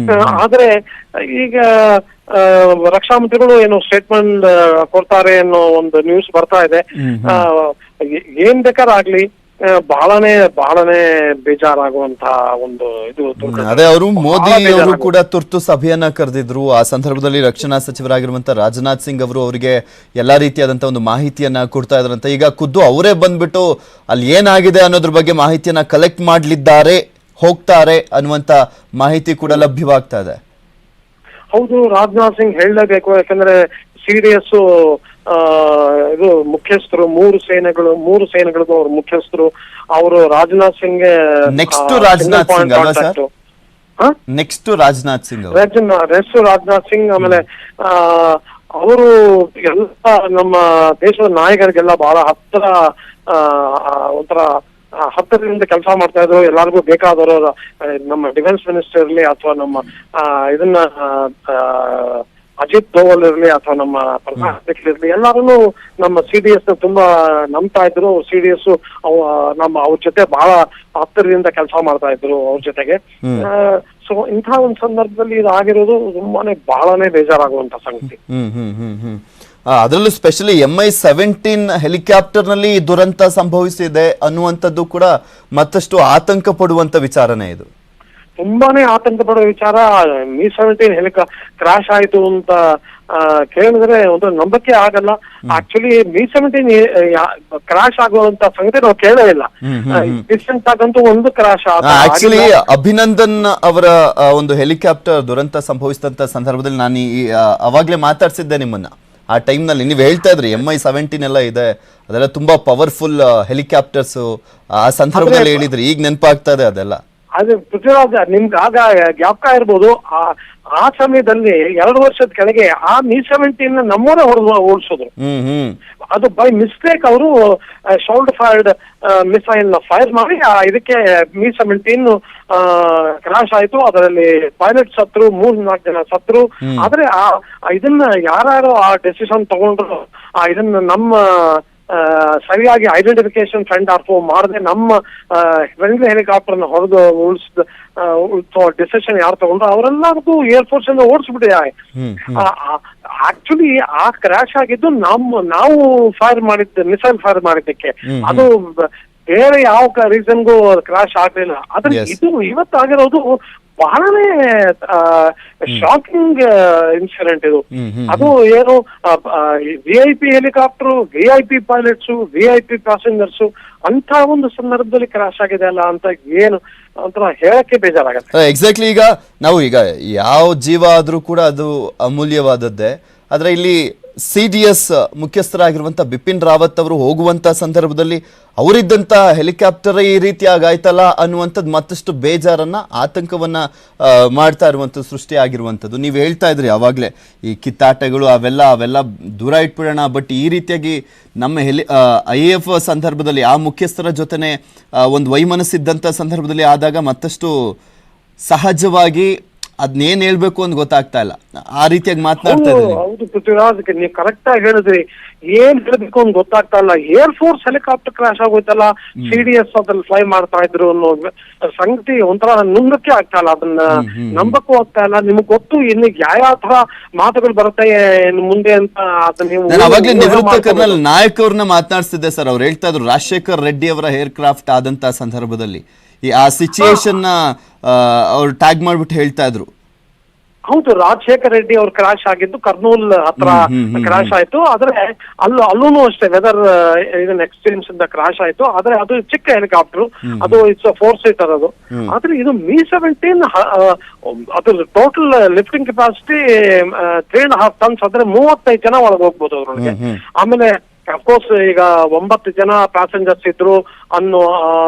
ಆದ್ರೆ ಈಗ ರಕ್ಷಣಾ ಮಂತ್ರಿಗಳು ಏನೋ ಸ್ಟೇಟ್ಮೆಂಟ್ ಕೊಡ್ತಾರೆ ಅನ್ನೋ ಒಂದು ನ್ಯೂಸ್ ಬರ್ತಾ ಇದೆ. ಏನ್ ಬೇಕಾದ್ರೆ ಆಗ್ಲಿ, ಬಹಳನೇ ಬೇಜಾರಾಗುವಂತ ಒಂದು ಇದು. ಅದೇ ಅವರು ಮೋದಿ ಅವರು ಕೂಡ ತುರ್ತು ಸಭೆಯನ್ನ ಕರೆದಿದ್ರು. ಆ ಸಂದರ್ಭದಲ್ಲಿ ರಕ್ಷಣಾ ಸಚಿವರಾಗಿರುವಂತ ರಾಜನಾಥ್ ಸಿಂಗ್ ಅವರು ಅವರಿಗೆ ಎಲ್ಲಾ ರೀತಿಯಾದಂತಹ ಒಂದು ಮಾಹಿತಿಯನ್ನ ಕೊಡ್ತಾ ಇದ್ರಂತೆ. ಈಗ ಖುದ್ದು ಅವರೇ ಬಂದ್ಬಿಟ್ಟು ಅಲ್ಲಿ ಏನಾಗಿದೆ ಅನ್ನೋದ್ರ ಬಗ್ಗೆ ಮಾಹಿತಿಯನ್ನ ಕಲೆಕ್ಟ್ ಮಾಡ್ಲಿದ್ದಾರೆ, ಹೋಗ್ತಾರೆ ಅನ್ನುವಂತ ಮಾಹಿತಿ ಕೂಡ ಲಭ್ಯವಾಗ್ತಾ ಇದೆ. ಹೌದು, ರಾಜನಾಥ್ ಸಿಂಗ್ ಹೇಳಲೇಬೇಕು. ಯಾಕಂದ್ರೆ CDS ಇದು ಮುಖ್ಯಸ್ಥರು, 3 ಸೇನೆಗಳಿಗೂ ಅವ್ರ ಮುಖ್ಯಸ್ಥರು ಅವರು. ರಾಜನಾಥ್ ಸಿಂಗ್ ನೆಕ್ಸ್ಟ್ ರಾಜನಾಥ್ ಸಿಂಗ್ ಆಮೇಲೆ ಅವರು ಎಲ್ಲ ನಮ್ಮ ದೇಶದ ನಾಯಕರಿಗೆಲ್ಲ ಬಹಳ ಒಂಥರ ಹತ್ತಿರದಿಂದ ಕೆಲಸ ಮಾಡ್ತಾ ಇದ್ರು. ಎಲ್ಲರಿಗೂ ಬೇಕಾದವರು, ನಮ್ಮ ಡಿಫೆನ್ಸ್ ಮಿನಿಸ್ಟರ್ ಇರ್ಲಿ ಅಥವಾ ನಮ್ಮ ಇದನ್ನ ಅಜಿತ್ ದೋವಲ್ ಇರ್ಲಿ ಅಥವಾ ನಮ್ಮ ಪ್ರಧಾನಮಂತ್ರಿ ಇರ್ಲಿ, ಎಲ್ಲರೂ ನಮ್ಮ CDS ನ ತುಂಬಾ ನಂಬ್ತಾ ಇದ್ರು. CDS ಅವ್ರ ಜೊತೆ ಬಹಳ ಹತ್ತಿರದಿಂದ ಕೆಲಸ ಮಾಡ್ತಾ ಇದ್ರು ಅವ್ರ ಜೊತೆಗೆ. ಸೊ ಇಂಥ ಒಂದು ಸಂದರ್ಭದಲ್ಲಿ ಇದಾಗಿರೋದು ಬಹಳನೇ ಬೇಜಾರಾಗುವಂತ ಸಂಗತಿ. ಅದರಲ್ಲೂ ಸ್ಪೆಷಲಿ MI-17 ಹೆಲಿಕಾಪ್ಟರ್ ನಲ್ಲಿ ದುರಂತ ಸಂಭವಿಸಿದೆ ಅನ್ನುವಂಥದ್ದು ಕೂಡ ಮತ್ತಷ್ಟು ಆತಂಕ ಪಡುವಂತ ವಿಚಾರನೇ ಇದು. ತುಂಬಾನೇ ಆತಂಕ ಪಡುವ ವಿಚಾರ. Mi-17 ಕ್ರಾಶ್ ಆಯ್ತು ಅಂತ ಕೇಳಿದ್ರೆ ಒಂದು ನಂಬಕ್ಕೆ ಆಗಲ್ಲ. ಆಕ್ಚುಲಿ Mi-17 ಕ್ರಾಶ್ ಆಗುವಂತ ಸಂಗತಿ ನಾವು ಕೇಳೇ ಇಲ್ಲ. ರೀಸೆಂಟ್ ಆಗಂತೂ ಒಂದು ಕ್ರಾಶ್ ಆಕ್ಚುಲಿ ಅಭಿನಂದನ್ ಅವರ ಒಂದು ಹೆಲಿಕಾಪ್ಟರ್ ದುರಂತ ಸಂಭವಿಸಿದಂತ ಸಂದರ್ಭದಲ್ಲಿ ನಾನು ಅವಾಗ್ಲೇ ಮಾತಾಡ್ಸಿದ್ದೆ ನಿಮ್ಮನ್ನ. ಆ ಟೈಮ್ನಲ್ಲಿ ನೀವು ಹೇಳ್ತಾ ಇದ್ರಿ MI-17 ಎಲ್ಲ ಇದೆ, ಅದೆಲ್ಲ ತುಂಬಾ ಪವರ್ಫುಲ್ ಹೆಲಿಕಾಪ್ಟರ್ಸ್, ಆ ಸಂದರ್ಭದಲ್ಲಿ ಹೇಳಿದ್ರಿ, ಈಗ ನೆನಪಾಗ್ತಾ ಇದೆ ಅದೆಲ್ಲ. ಅದು ಪೃಥ್ವಿರಾಜ್ ನಿಮ್ಗೆ ಆಗ ಜ್ಞಾಪಕ ಇರ್ಬೋದು, ಆ ಸಮಯದಲ್ಲಿ 2 ವರ್ಷದ ಕೆಳಗೆ ಆ Mi-17 ನಮ್ಮವರೇ ಓಡಿಸೋದು. ಅದು ಬೈ ಮಿಸ್ಟೇಕ್ ಅವರು ಶೋಲ್ಡರ್ ಫೈರ್ಡ್ ಮಿಸೈಲ್ ಫೈರ್ ಮಾಡಿ ಇದಕ್ಕೆ Mi-17 ಕ್ರಾಶ್ ಆಯ್ತು. ಅದರಲ್ಲಿ ಪೈಲಟ್ ಸತ್ರು, 3-4 ಜನ ಸತ್ರು. ಆದ್ರೆ ಇದನ್ನ ಯಾರು ಆ ಡೆಸಿಷನ್ ತಗೊಂಡ್ರು, ಇದನ್ನ ನಮ್ಮ ಸರಿಯಾಗಿ ಐಡೆಂಟಿಫಿಕೇಶನ್ ಫ್ರೆಂಡ್ ಆರ್ ಫೋ ಮಾಡದೆ ನಮ್ಮ ಫ್ರೆಂಡ್ಲಿ ಹೆಲಿಕಾಪ್ಟರ್ನ ಹೊಡೆದು ಡಿಸಿಷನ್ ಯಾರು ತಗೊಂಡ್ರು ಅವರೆಲ್ಲರಿಗೂ ಏರ್ಫೋರ್ಸ್ ಇಂದ ಓಡಿಸ್ಬಿಟ್ಟಿದೆ. ಆಕ್ಚುಲಿ ಆ ಕ್ರಾಶ್ ಆಗಿದ್ದು ನಾವು ಫೈರ್ ಮಾಡಿದ್ದ ಮಿಸೈಲ್ ಫೈರ್ ಮಾಡಿದ್ದಕ್ಕೆ, ಅದು ಬೇರೆ ಯಾವ ರೀಸನ್ಗೂ ಕ್ರಾಶ್ ಆಗ್ಲಿಲ್ಲ. ಆದ್ರೆ ಇದು ಇವತ್ತಾಗಿರೋದು ಬಹಳನೇ ಶಾಕಿಂಗ್ ಇನ್ಸಿಡೆಂಟ್ ಇದು. ಅದು ಏನು VIP helicopter, VIP ಪೈಲಟ್ಸು, VIP passengers ಅಂತ ಒಂದು ಸಂದರ್ಭದಲ್ಲಿ ಕ್ರಾಶ್ ಆಗಿದೆ ಅಲ್ಲ ಅಂತ ಏನು ಒಂಥರ ಹೇಳಕ್ಕೆ ಬೇಜಾರಾಗತ್ತೆ. ಎಕ್ಸಾಕ್ಟ್ಲಿ. ಈಗ ನಾವು ಯಾವ ಜೀವ ಆದ್ರೂ ಕೂಡ ಅದು ಅಮೂಲ್ಯವಾದದ್ದೇ. ಆದ್ರೆ ಇಲ್ಲಿ CDS ಮುಖ್ಯಸ್ಥರಾಗಿರುವಂತ ಬಿಪಿನ್ ರಾವತ್ ಅವರು ಹೋಗುವಂತ ಸಂದರ್ಭದಲ್ಲಿ ಅವರಿದ್ದಂತ ಹೆಲಿಕಾಪ್ಟರ್ ಈ ರೀತಿಯಾಗಿ ಆಯ್ತಲ್ಲ ಅನ್ನುವಂಥದ್ದು ಮತ್ತಷ್ಟು ಬೇಜಾರನ್ನ, ಆತಂಕವನ್ನ ಮಾಡ್ತಾ ಇರುವಂಥದ್ದು, ಸೃಷ್ಟಿ ಆಗಿರುವಂಥದ್ದು. ನೀವು ಹೇಳ್ತಾ ಇದ್ರಿ ಅವಾಗಲೇ ಈ ಕಿತ್ತಾಟಗಳು ಅವೆಲ್ಲ ದೂರ ಇಟ್ಬಿಡೋಣ, ಬಟ್ ಈ ರೀತಿಯಾಗಿ ನಮ್ಮ IAF ಸಂದರ್ಭದಲ್ಲಿ ಆ ಮುಖ್ಯಸ್ಥರ ಜೊತೆನೆ ಒಂದು ವೈಮನಸ್ಸಿದ್ದಂಥ ಸಂದರ್ಭದಲ್ಲಿ ಆದಾಗ ಮತ್ತಷ್ಟು ಸಹಜವಾಗಿ ಅದನ್ನೇನ್ ಹೇಳ್ಬೇಕು ಅಂತ ಗೊತ್ತಾಗ್ತಾ ಇಲ್ಲ, ಆ ರೀತಿಯಾಗಿ ಮಾತನಾಡ್ತಾ ಇದ್ದೀನಿ. ಹೌದು ಪೃಥ್ವಿರಾಜ್, ನೀವು ಕರೆಕ್ಟ್ ಆಗಿ ಹೇಳಿದ್ರಿ, ಏನ್ ಹೇಳ್ಬೇಕು ಅಂತ ಗೊತ್ತಾಗ್ತಾ ಇಲ್ಲ. ಏರ್ ಫೋರ್ಸ್ ಹೆಲಿಕಾಪ್ಟರ್ ಕ್ರಾಶ್ ಆಗೋಯ್ತಲ್ಲ, CDS ಅದ್ರಲ್ಲಿ ಫ್ಲೈ ಮಾಡ್ತಾ ಇದ್ರು ಅನ್ನೋ ಸಂಗತಿ ಒಂಥರ ನುಂಗಕ್ಕೆ ಆಗ್ತಾ ಇಲ್ಲ, ಅದನ್ನ ನಂಬಕ್ಕೂ ಆಗ್ತಾ ಇಲ್ಲ. ನಿಮ್ಗೆ ಗೊತ್ತು ಇನ್ನು ಯಾವ ತರ ಮಾತುಗಳು ಬರುತ್ತೆ ಮುಂದೆ ಅಂತ. ನಾನು ಅವಾಗ್ಲೇ ನಿವೃತ್ತ ಕರ್ನಲ್ ನಾಯಕ್ ಅವ್ರನ್ನ ಮಾತನಾಡ್ತಿದ್ದೆ ಸರ್. ಅವ್ರು ಹೇಳ್ತಾ ಇದ್ರು ರಾಜಶೇಖರ್ ರೆಡ್ಡಿ ಅವರ ಏರ್ ಕ್ರಾಫ್ಟ್ ಆದಂತ ಸಂದರ್ಭದಲ್ಲಿ ಆ ಸಿಚುಯೇಷನ್ ನ ಅವ್ರು ಟ್ಯಾಗ್ ಮಾಡ್ಬಿಟ್ಟು ಹೇಳ್ತಾ ಇದ್ರು. ಹೌದು, ರಾಜಶೇಖರ್ ರೆಡ್ಡಿ ಅವ್ರು ಕ್ರಾಶ್ ಆಗಿದ್ದು ಕರ್ನೂಲ್ ಹತ್ರ ಕ್ರಾಶ್ ಆಯ್ತು. ಆದ್ರೆ ಅಲ್ಲೂ ಅಷ್ಟೇ ವೆದರ್ ಇದನ್ನ ಎಕ್ಸ್ಪೀರಿಯನ್ಸ್ ಇಂದ ಕ್ರಾಶ್ ಆಯ್ತು. ಆದ್ರೆ ಅದು ಚಿಕ್ಕ ಹೆಲಿಕಾಪ್ಟರ್, ಅದು ಇಟ್ಸ್ 4 ಸೀಟರ್ ಅದು. ಆದ್ರೆ ಇದು Mi-17 ಅದ್ರ ಟೋಟಲ್ ಲಿಫ್ಟಿಂಗ್ ಕೆಪಾಸಿಟಿ 3.5 ಟನ್ಸ್. ಆದ್ರೆ 35 ಜನ ಒಳಗೆ ಹೋಗ್ಬೋದು ಅವ್ರೊಳಗೆ. ಆಮೇಲೆ ಅಫ್ಕೋರ್ಸ್ ಈಗ 9 ಜನ ಪ್ಯಾಸೆಂಜರ್ಸ್ ಇದ್ರು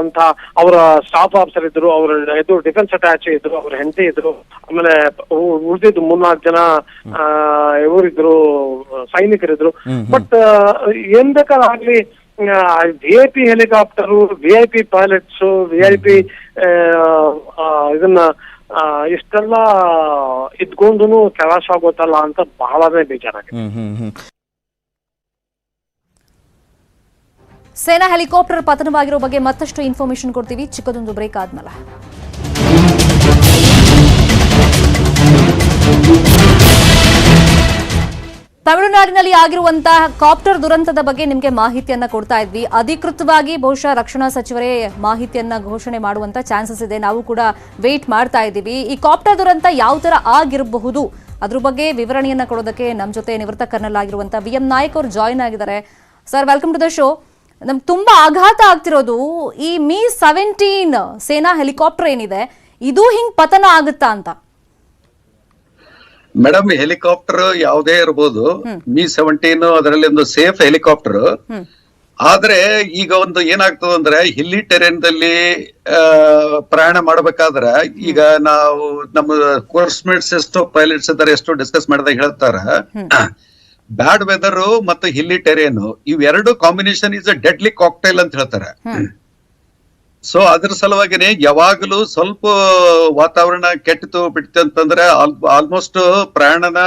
ಅಂತ ಅವರ ಸ್ಟಾಫ್ ಆಫೀಸರ್ ಇದ್ರು, ಅವ್ರ ಡಿಫೆನ್ಸ್ ಅಟ್ಯಾಚ್ ಇದ್ರು, ಅವ್ರ ಹೆಂಡತಿ ಇದ್ರು. ಆಮೇಲೆ ಉಳಿದಿದ್ದು 3-4 ಜನ ಇವರಿದ್ರು, ಸೈನಿಕರಿದ್ರು. ಬಟ್ ಏನ್ ಬೇಕಾದ್ರಾಗ್ಲಿ VIP ಹೆಲಿಕಾಪ್ಟರು, VIP ಪೈಲಟ್ಸು, VIP ಇದನ್ನ ಇಷ್ಟೆಲ್ಲ ಇದ್ಕೊಂಡು ಕ್ರಾಶ್ ಆಗೋತಲ್ಲ ಅಂತ ಬಹಳನೇ ಬೇಜಾರಾಗಿದೆ. ಸೇನಾ ಹೆಲಿಕಾಪ್ಟರ್ ಪತನವಾಗಿರೋ ಬಗ್ಗೆ ಮತ್ತಷ್ಟು ಇನ್ಫಾರ್ಮೇಶನ್ ಕೊಡ್ತೀವಿ ಚಿಕ್ಕದೊಂದು ಬ್ರೇಕ್ ಆದ್ಮೇಲೆ. ತಮಿಳುನಾಡಿನಲ್ಲಿ ಆಗಿರುವಂತಹ ಕಾಪ್ಟರ್ ದುರಂತದ ಬಗ್ಗೆ ನಿಮಗೆ ಮಾಹಿತಿಯನ್ನ ಕೊಡ್ತಾ ಇದ್ವಿ. ಅಧಿಕೃತವಾಗಿ ಬಹುಶಃ ರಕ್ಷಣಾ ಸಚಿವರೇ ಮಾಹಿತಿಯನ್ನ ಘೋಷಣೆ ಮಾಡುವಂತ ಚಾನ್ಸಸ್ ಇದೆ. ನಾವು ಕೂಡ ವೇಟ್ ಮಾಡ್ತಾ ಇದ್ದೀವಿ. ಈ ಕಾಪ್ಟರ್ ದುರಂತ ಯಾವ ತರ ಆಗಿರಬಹುದು ಅದ್ರ ಬಗ್ಗೆ ವಿವರಣೆಯನ್ನ ಕೊಡೋದಕ್ಕೆ ನಮ್ಮ ಜೊತೆ ನಿವೃತ್ತ ಕರ್ನಲ್ ಆಗಿರುವಂತ VM ನಾಯಕ್ ಅವರು ಜಾಯಿನ್ ಆಗಿದ್ದಾರೆ. Sir, welcome to the show. ನಮ್ಗೆ ತುಂಬಾ ಆಘಾತ ಆಗ್ತಿರೋದು ಈ Mi-17 ಸೇನಾ ಹೆಲಿಕಾಪ್ಟರ್ ಏನಿದೆ, ಇದು ಹಿಂಗ್ ಪತನ ಆಗುತ್ತಾ ಅಂತ. ಮೇಡಮ್, ಹೆಲಿಕಾಪ್ಟರ್ ಯಾವುದೇ ಇರ್ಬೋದು, Mi-17 ಅದರಲ್ಲಿ ಒಂದು ಸೇಫ್ ಹೆಲಿಕಾಪ್ಟರ್. ಆದ್ರೆ ಈಗ ಒಂದು ಏನಾಗ್ತದೆ ಅಂದ್ರೆ ಹಿಲ್ಲಿ ಟೆರೇನ್ ದಲ್ಲಿ ಪ್ರಯಾಣ ಮಾಡ್ಬೇಕಾದ್ರೆ, ಈಗ ನಾವು ನಮ್ಮ ಕೋರ್ಸ್ ಮೇಟ್ಸ್ ಎಷ್ಟೋ ಪೈಲಟ್ಸ್ ಇದ್ದಾರೆ, ಎಷ್ಟೋ ಡಿಸ್ಕಸ್ ಮಾಡಿದಾಗ ಹೇಳ್ತಾರ, ಬ್ಯಾಡ್ ವೆದರ್ ಮತ್ತು ಹಿಲ್ಲಿ ಟೆರೇನ್ ಇವೆರಡು combination is a deadly cocktail ಅಂತ ಹೇಳ್ತಾರೆ. ಸೊ ಅದ್ರ ಸಲುವಾಗಿನೇ ಯಾವಾಗಲೂ ಸ್ವಲ್ಪ ವಾತಾವರಣ ಕೆಟ್ಟಿತು ಬಿಡ್ತು ಅಂತಂದ್ರೆ ಆಲ್ಮೋಸ್ಟ್ ಪ್ರಯಾಣನ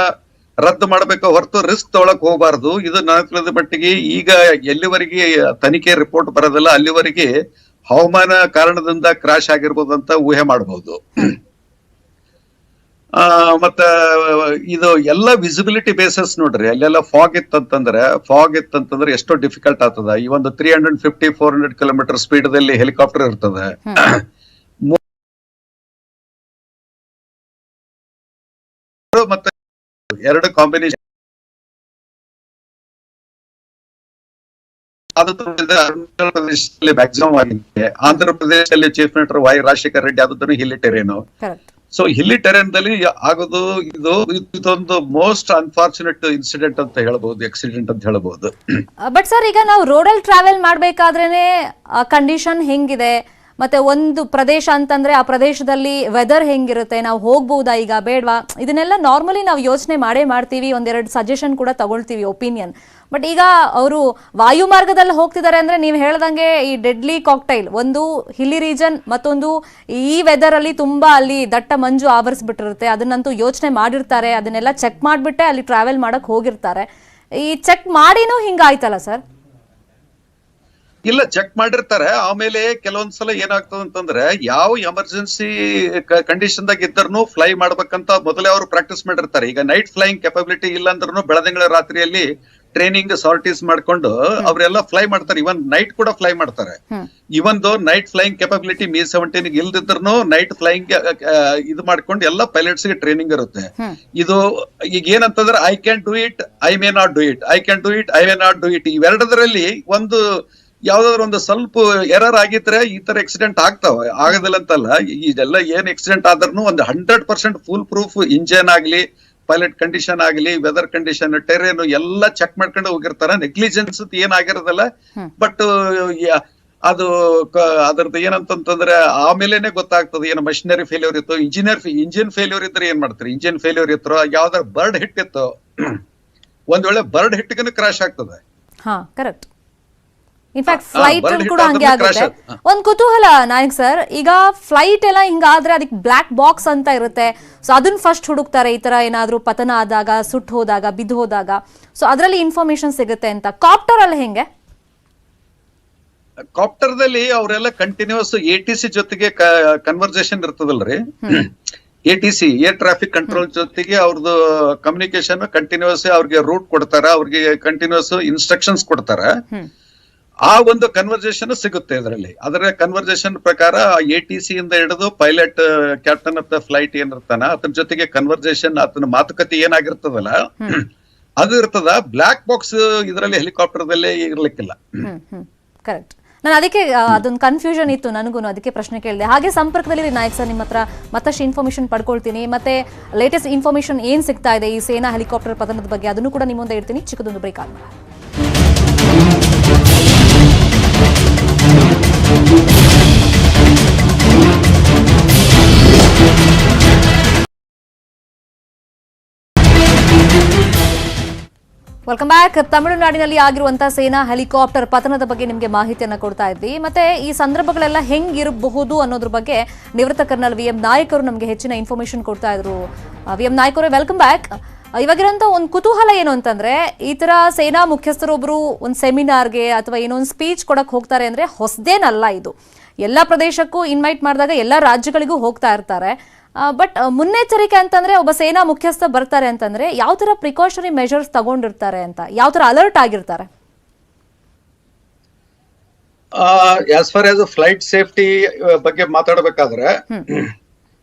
ರದ್ದು ಮಾಡ್ಬೇಕು ಹೊರತು ರಿಸ್ಕ್ ತಗೊಳಕ್ ಹೋಗಬಾರ್ದು. ಇದು ನನ್ನ ತಿಳಿದ ಮಟ್ಟಿಗೆ ಈಗ ಎಲ್ಲಿವರೆಗೆ ತನಿಖೆ ರಿಪೋರ್ಟ್ ಬರೋದಿಲ್ಲ ಅಲ್ಲಿವರೆಗೆ ಹವಾಮಾನ ಕಾರಣದಿಂದ ಕ್ರಾಶ್ ಆಗಿರ್ಬೋದು ಅಂತ ಊಹೆ ಮಾಡಬಹುದು. ಮತ್ತ ಇದು ಎಲ್ಲ ವಿಸಿಬಿಲಿಟಿ ಬೇಸಸ್ ನೋಡ್ರಿ, ಅಲ್ಲೆಲ್ಲ ಫಾಗ್ ಇತ್ತಂತಂದ್ರೆ ಎಷ್ಟೋ ಡಿಫಿಕಲ್ಟ್ ಆಗ್ತದ. ಈ ಒಂದು 350-400 ಕಿಲೋಮೀಟರ್ ಸ್ಪೀಡ್ ದಲ್ಲಿ ಹೆಲಿಕಾಪ್ಟರ್ ಇರ್ತದೆ. ಮತ್ತೆ ಎರಡು ಕಾಂಬಿನೇಷನ್ ಅರುಣಾಚಲ ಪ್ರದೇಶದಲ್ಲಿ ಮ್ಯಾಕ್ಸಿಮಮ್ ಆಗಿದೆ. ಆಂಧ್ರ ಪ್ರದೇಶದಲ್ಲಿ ಚೀಫ್ ಮಿನಿಸ್ಟರ್ ರಾಜಶೇಖರ್ ರೆಡ್ಡಿ ಆದದ್ದು ಹಿಲ್ಲಿ ಟೆರೇನು. ಸೊ ಹಿಲ್ಲಿ ಟೆರೆನ್ ದಲ್ಲಿ ಆಗೋದು ಇದೊಂದು ಮೋಸ್ಟ್ ಅನ್ಫಾರ್ಚುನೇಟ್ ಇನ್ಸಿಡೆಂಟ್ ಅಂತ ಹೇಳ್ಬಹುದು, ಆಕ್ಸಿಡೆಂಟ್ ಅಂತ ಹೇಳ್ಬಹುದು. ಬಟ್ ಸರ್, ಈಗ ನಾವು ರೋಡಲ್ಲಿ ಟ್ರಾವೆಲ್ ಮಾಡ್ಬೇಕಾದ್ರೇನೆ ಕಂಡೀಷನ್ ಹೆಂಗಿದೆ, ಮತ್ತೆ ಒಂದು ಪ್ರದೇಶ ಅಂತಂದ್ರೆ ಆ ಪ್ರದೇಶದಲ್ಲಿ ವೆದರ್ ಹೆಂಗಿರುತ್ತೆ, ನಾವು ಹೋಗ್ಬಹುದಾ ಈಗ ಬೇಡವಾ, ಇದನ್ನೆಲ್ಲ ನಾರ್ಮಲಿ ನಾವು ಯೋಚನೆ ಮಾಡ್ತೀವಿ, ಒಂದೆರಡು ಸಜೆಷನ್ ಕೂಡ ತಗೊಳ್ತೀವಿ, ಒಪಿನಿಯನ್. ಬಟ್ ಈಗ ಅವರು ವಾಯು ಮಾರ್ಗದಲ್ಲಿ ಹೋಗ್ತಿದ್ದಾರೆ ಅಂದ್ರೆ ನೀವು ಹೇಳ್ದಂಗೆ ಈ ಡೆಡ್ಲಿ ಕಾಕ್ಟೈಲ್, ಒಂದು ಹಿಲ್ಲಿ ರೀಜನ್, ಮತ್ತೊಂದು ಈ ವೆದರ್ ಅಲ್ಲಿ ತುಂಬಾ ಅಲ್ಲಿ ದಟ್ಟ ಮಂಜು ಆವರಿಸ್ಬಿಟ್ಟಿರುತ್ತೆ, ಅದನ್ನಂತೂ ಯೋಚನೆ ಮಾಡಿರ್ತಾರೆ, ಅದನ್ನೆಲ್ಲ ಚೆಕ್ ಮಾಡಿಬಿಟ್ಟೆ ಅಲ್ಲಿ ಟ್ರಾವೆಲ್ ಮಾಡಕ್ ಹೋಗಿರ್ತಾರೆ. ಈ ಚೆಕ್ ಮಾಡಿನೂ ಹಿಂಗಾಯ್ತಲ್ಲ ಸರ್? ಇಲ್ಲ, ಚೆಕ್ ಮಾಡಿರ್ತಾರೆ. ಆಮೇಲೆ ಕೆಲವೊಂದ್ಸಲ ಏನಾಗ್ತದೆ ಅಂತಂದ್ರೆ ಯಾವ ಎಮರ್ಜೆನ್ಸಿ ಕಂಡೀಷನ್ ದಾಗ ಇದ್ದರ್ನು ಫ್ಲೈ ಮಾಡ್ಬೇಕಂತ ಮೊದಲೇ ಅವರು ಪ್ರಾಕ್ಟೀಸ್ ಮಾಡಿರ್ತಾರೆ. ಈಗ ನೈಟ್ ಫ್ಲೈಯಿಂಗ್ ಕೆಪಬಿಲಿಟಿ ಇಲ್ಲ ಅಂದ್ರೂ ಬೆಳದಿಂಗಳ ರಾತ್ರಿಯಲ್ಲಿ ಟ್ರೈನಿಂಗ್ ಸಾರ್ಟೀಸ್ ಮಾಡ್ಕೊಂಡು ಅವರೆಲ್ಲ ಫ್ಲೈ ಮಾಡ್ತಾರೆ. ಇವನ್ ನೈಟ್ ಕೂಡ ಫ್ಲೈ ಮಾಡ್ತಾರೆ. Even night flying capability Mi-17 ಇಲ್ದಿದ್ರು ನೈಟ್ ಫ್ಲೈಯಿಂಗ್ ಇದು ಮಾಡ್ಕೊಂಡು ಎಲ್ಲ ಪೈಲಟ್ಸ್ ಗೆ ಟ್ರೈನಿಂಗ್ ಇರುತ್ತೆ. ಇದು ಈಗ ಏನಂತಂದ್ರೆ I can do it, I may not do it, I can do it, I may not do it, ಇವೆರಡರಲ್ಲಿ ಒಂದು ಯಾವ್ದಾದ್ರು ಒಂದು ಸ್ವಲ್ಪ ಎರರ್ ಆಗಿದ್ರೆ ಈ ತರ ಆಕ್ಸಿಡೆಂಟ್ ಆಗ್ತಾವ, ಆಗೋದಿಲ್ಲ ಅಂತಲ್ಲ. ಇದೆಲ್ಲ ಏನ್ ಆಕ್ಸಿಡೆಂಟ್ ಆದ್ರೂ ಒಂದು 100% ಫುಲ್ ಪ್ರೂಫ್ ಇಂಜಿನ್ ಆಗ್ಲಿ, ಪೈಲಟ್ ಕಂಡೀಷನ್ ಆಗ್ಲಿ, ವೆದರ್ ಕಂಡೀಷನ್, ಟೆರೇನ್ ಎಲ್ಲ ಚೆಕ್ ಮಾಡ್ಕೊಂಡು ಹೋಗಿರ್ತಾರ. ನೆಗ್ಲಿಜೆನ್ಸ್ ಏನಾಗಿರೋದಲ್ಲ. ಬಟ್ ಅದು ಅದ್ರದ್ದು ಏನಂತಂದ್ರೆ ಆಮೇಲೆನೆ ಗೊತ್ತಾಗ್ತದೆ ಏನು ಮಷಿನರಿ ಫೇಲ್ಯೂರ್ ಇತ್ತು, ಇಂಜಿನ್ ಫೇಲ್ಯೂರ್ ಇದ್ರೆ ಏನ್ ಮಾಡ್ತಾರೆ, ಇಂಜಿನ್ ಫೇಲ್ಯೂರ್ ಇತ್ತು, ಯಾವ್ದಾರ ಬರ್ಡ್ ಹಿಟ್ ಇತ್ತು, ಒಂದ್ ವೇಳೆ ಬರ್ಡ್ ಹಿಟ್ಗೂ ಕ್ರಾಶ್ ಆಗ್ತದೆ. ಹಾ, ಕರೆಕ್ಟ್. ಇನ್ಫ್ಯಾಕ್ಟ್ ಫ್ಲೈಟ್ ಕೂಡ ಹಂಗೆ ಆಗುತ್ತೆ. ಒಂದ್ ಕುತೂಹಲ ನಾಯಕ್ ಸರ್, ಈಗ ಫ್ಲೈಟ್ ಎಲ್ಲ ಹಿಂಗಾದ್ರೆ ಅದಕ್ಕೆ ಬ್ಲಾಕ್ ಬಾಕ್ಸ್ ಅಂತ ಇರುತ್ತೆ, ಸೊ ಅದನ್ನ ಫಸ್ಟ್ ಹುಡುಕ್ತಾರೆ, ಈ ತರ ಏನಾದ್ರೂ ಪತನ ಆದಾಗ, ಸುಟ್ಟು ಹೋದಾಗ, ಬಿದ್ದು ಹೋದಾಗ, ಸೊ ಅದರಲ್ಲಿ ಇನ್ಫಾರ್ಮೇಶನ್ ಸಿಗುತ್ತೆ ಅಂತ. ಕಾಪ್ಟರ್ ಅಲ್ಲಿ ಹೆಂಗೆ? ಕಾಪ್ಟರ್ದಲ್ಲಿ ಅವರೆಲ್ಲ ಕಂಟಿನ್ಯೂಸ್ ATC ಜೊತೆಗೆ ಕನ್ವರ್ಸೇಷನ್ ಇರ್ತದಲ್ರಿ. ATC ಏರ್ ಟ್ರಾಫಿಕ್ ಕಂಟ್ರೋಲ್ ಜೊತೆಗೆ ಅವ್ರದ್ದು ಕಮ್ಯುನಿಕೇಶನ್ ಕಂಟಿನ್ಯೂಸ್, ಅವ್ರಿಗೆ ರೂಟ್ ಕೊಡ್ತಾರ, ಅವ್ರಿಗೆ ಕಂಟಿನ್ಯೂಸ್ ಇನ್ಸ್ಟ್ರಕ್ಷನ್ಸ್ ಕೊಡ್ತಾರ. ಆ ಒಂದು ಕನ್ವರ್ಸೇಷನ್ ಸಿಗುತ್ತೆ ಇದರಲ್ಲಿ. ಅದರ ಕನ್ವರ್ಸೇಷನ್ ಪ್ರಕಾರ ATC ಇಂದ ಹಿಡಿದು pilot, captain of the flight ಏನಿರ್ತಾನ ಅದ್ರ ಜೊತೆಗೆ ಕನ್ವರ್ಸೇಷನ್, ಅದನ್ನ ಮಾತುಕತೆ ಏನಾಗಿರ್ತದಲ್ಲ ಅದು ಇರ್ತದ. ಬ್ಲಾಕ್ ಬಾಕ್ಸ್ ಇದರಲ್ಲಿ ಹೆಲಿಕಾಪ್ಟರ್ದಲ್ಲೇ ಇರ್ಲಿಕ್ಕಿಲ್ಲ. ಕರೆಕ್ಟ್. ನಾನು ಅದಕ್ಕೆ ಅದೊಂದು ಕನ್ಫ್ಯೂಷನ್ ಇತ್ತು ನನಗೂ, ಅದಕ್ಕೆ ಪ್ರಶ್ನೆ ಕೇಳಿದೆ. ಹಾಗೆ ಸಂಪರ್ಕದಲ್ಲಿ ನಾಯಕ್ ಸರ್, ನಿಮ್ಮ ಹತ್ರ ಮತ್ತಷ್ಟು ಇನ್ಫಾರ್ಮೇಶನ್ ಪಡ್ಕೊಳ್ತೀನಿ, ಮತ್ತೆ ಲೇಟೆಸ್ಟ್ ಇನ್ಫಾರ್ಮೇಶನ್ ಏನ್ ಸಿಗ್ತಾ ಇದೆ ಈ ಸೇನಾ ಹೆಲಿಕಾಪ್ಟರ್ ಪತನದ ಬಗ್ಗೆ ಅದನ್ನು ಕೂಡ ನಿಮ್ಮ ಮುಂದೆ ಇಡ್ತೀನಿ. ಚಿಕ್ಕದೊಂದು ಬ್ರೇಕ್ ಆದ್ಮೇಲೆ ವೆಲ್ಕಮ್ ಬ್ಯಾಕ್. ತಮಿಳುನಾಡಿನಲ್ಲಿ ಆಗಿರುವಂತಹ ಸೇನಾ ಹೆಲಿಕಾಪ್ಟರ್ ಪತನದ ಬಗ್ಗೆ ನಿಮಗೆ ಮಾಹಿತಿಯನ್ನ ಕೊಡ್ತಾ ಇದ್ವಿ. ಮತ್ತೆ ಈ ಸಂದರ್ಭಗಳೆಲ್ಲ ಹೆಂಗಿರಬಹುದು ಅನ್ನೋದ್ರ ಬಗ್ಗೆ ನಿವೃತ್ತ ಕರ್ನಲ್ VM ನಾಯಕ್ ಅವರು ನಮಗೆ ಹೆಚ್ಚಿನ ಇನ್ಫಾರ್ಮೇಶನ್ ಕೊಡ್ತಾ ಇದ್ರು. VM ನಾಯಕ್ ಅವರೇ, ವೆಲ್ಕಮ್ ಬ್ಯಾಕ್. ಇವಾಗಿರಂತ ಒಂದು ಕುತೂಹಲ ಏನು ಅಂತಂದ್ರೆ, ಈ ತರ ಸೇನಾ ಮುಖ್ಯಸ್ಥರೊಬ್ರು ಒಂದು ಸೆಮಿನಾರ್ಗೆ ಅಥವಾ ಏನೋ ಒಂದು ಸ್ಪೀಚ್ ಕೊಡಕ್ ಹೋಗ್ತಾರೆ ಅಂದ್ರೆ ಹೊಸದೇನಲ್ಲ ಇದು. ಎಲ್ಲಾ ಪ್ರದೇಶಕ್ಕೂ ಇನ್ವೈಟ್ ಮಾಡಿದಾಗ ಎಲ್ಲಾ ರಾಜ್ಯಗಳಿಗೂ ಹೋಗ್ತಾ ಇರ್ತಾರೆ. ಬಟ್ ಮುನ್ನೆಚ್ಚರಿಕೆ ಅಂತಂದ್ರೆ ಒಬ್ಬ ಸೇನಾ ಮುಖ್ಯಸ್ಥ ಬರ್ತಾರೆ ಅಂತಂದ್ರೆ ಯಾವ ತರ ಪ್ರಿಕಾಷನರಿ ಮೆಷರ್ಸ್ ತಗೊಂಡಿರ್ತಾರೆ ಅಂತ, ಯಾವ ತರ ಅಲರ್ಟ್ ಆಗಿರ್ತಾರೆ? As far as flight safety ಬಗ್ಗೆ ಮಾತಾಡಬೇಕಾದ್ರೆ,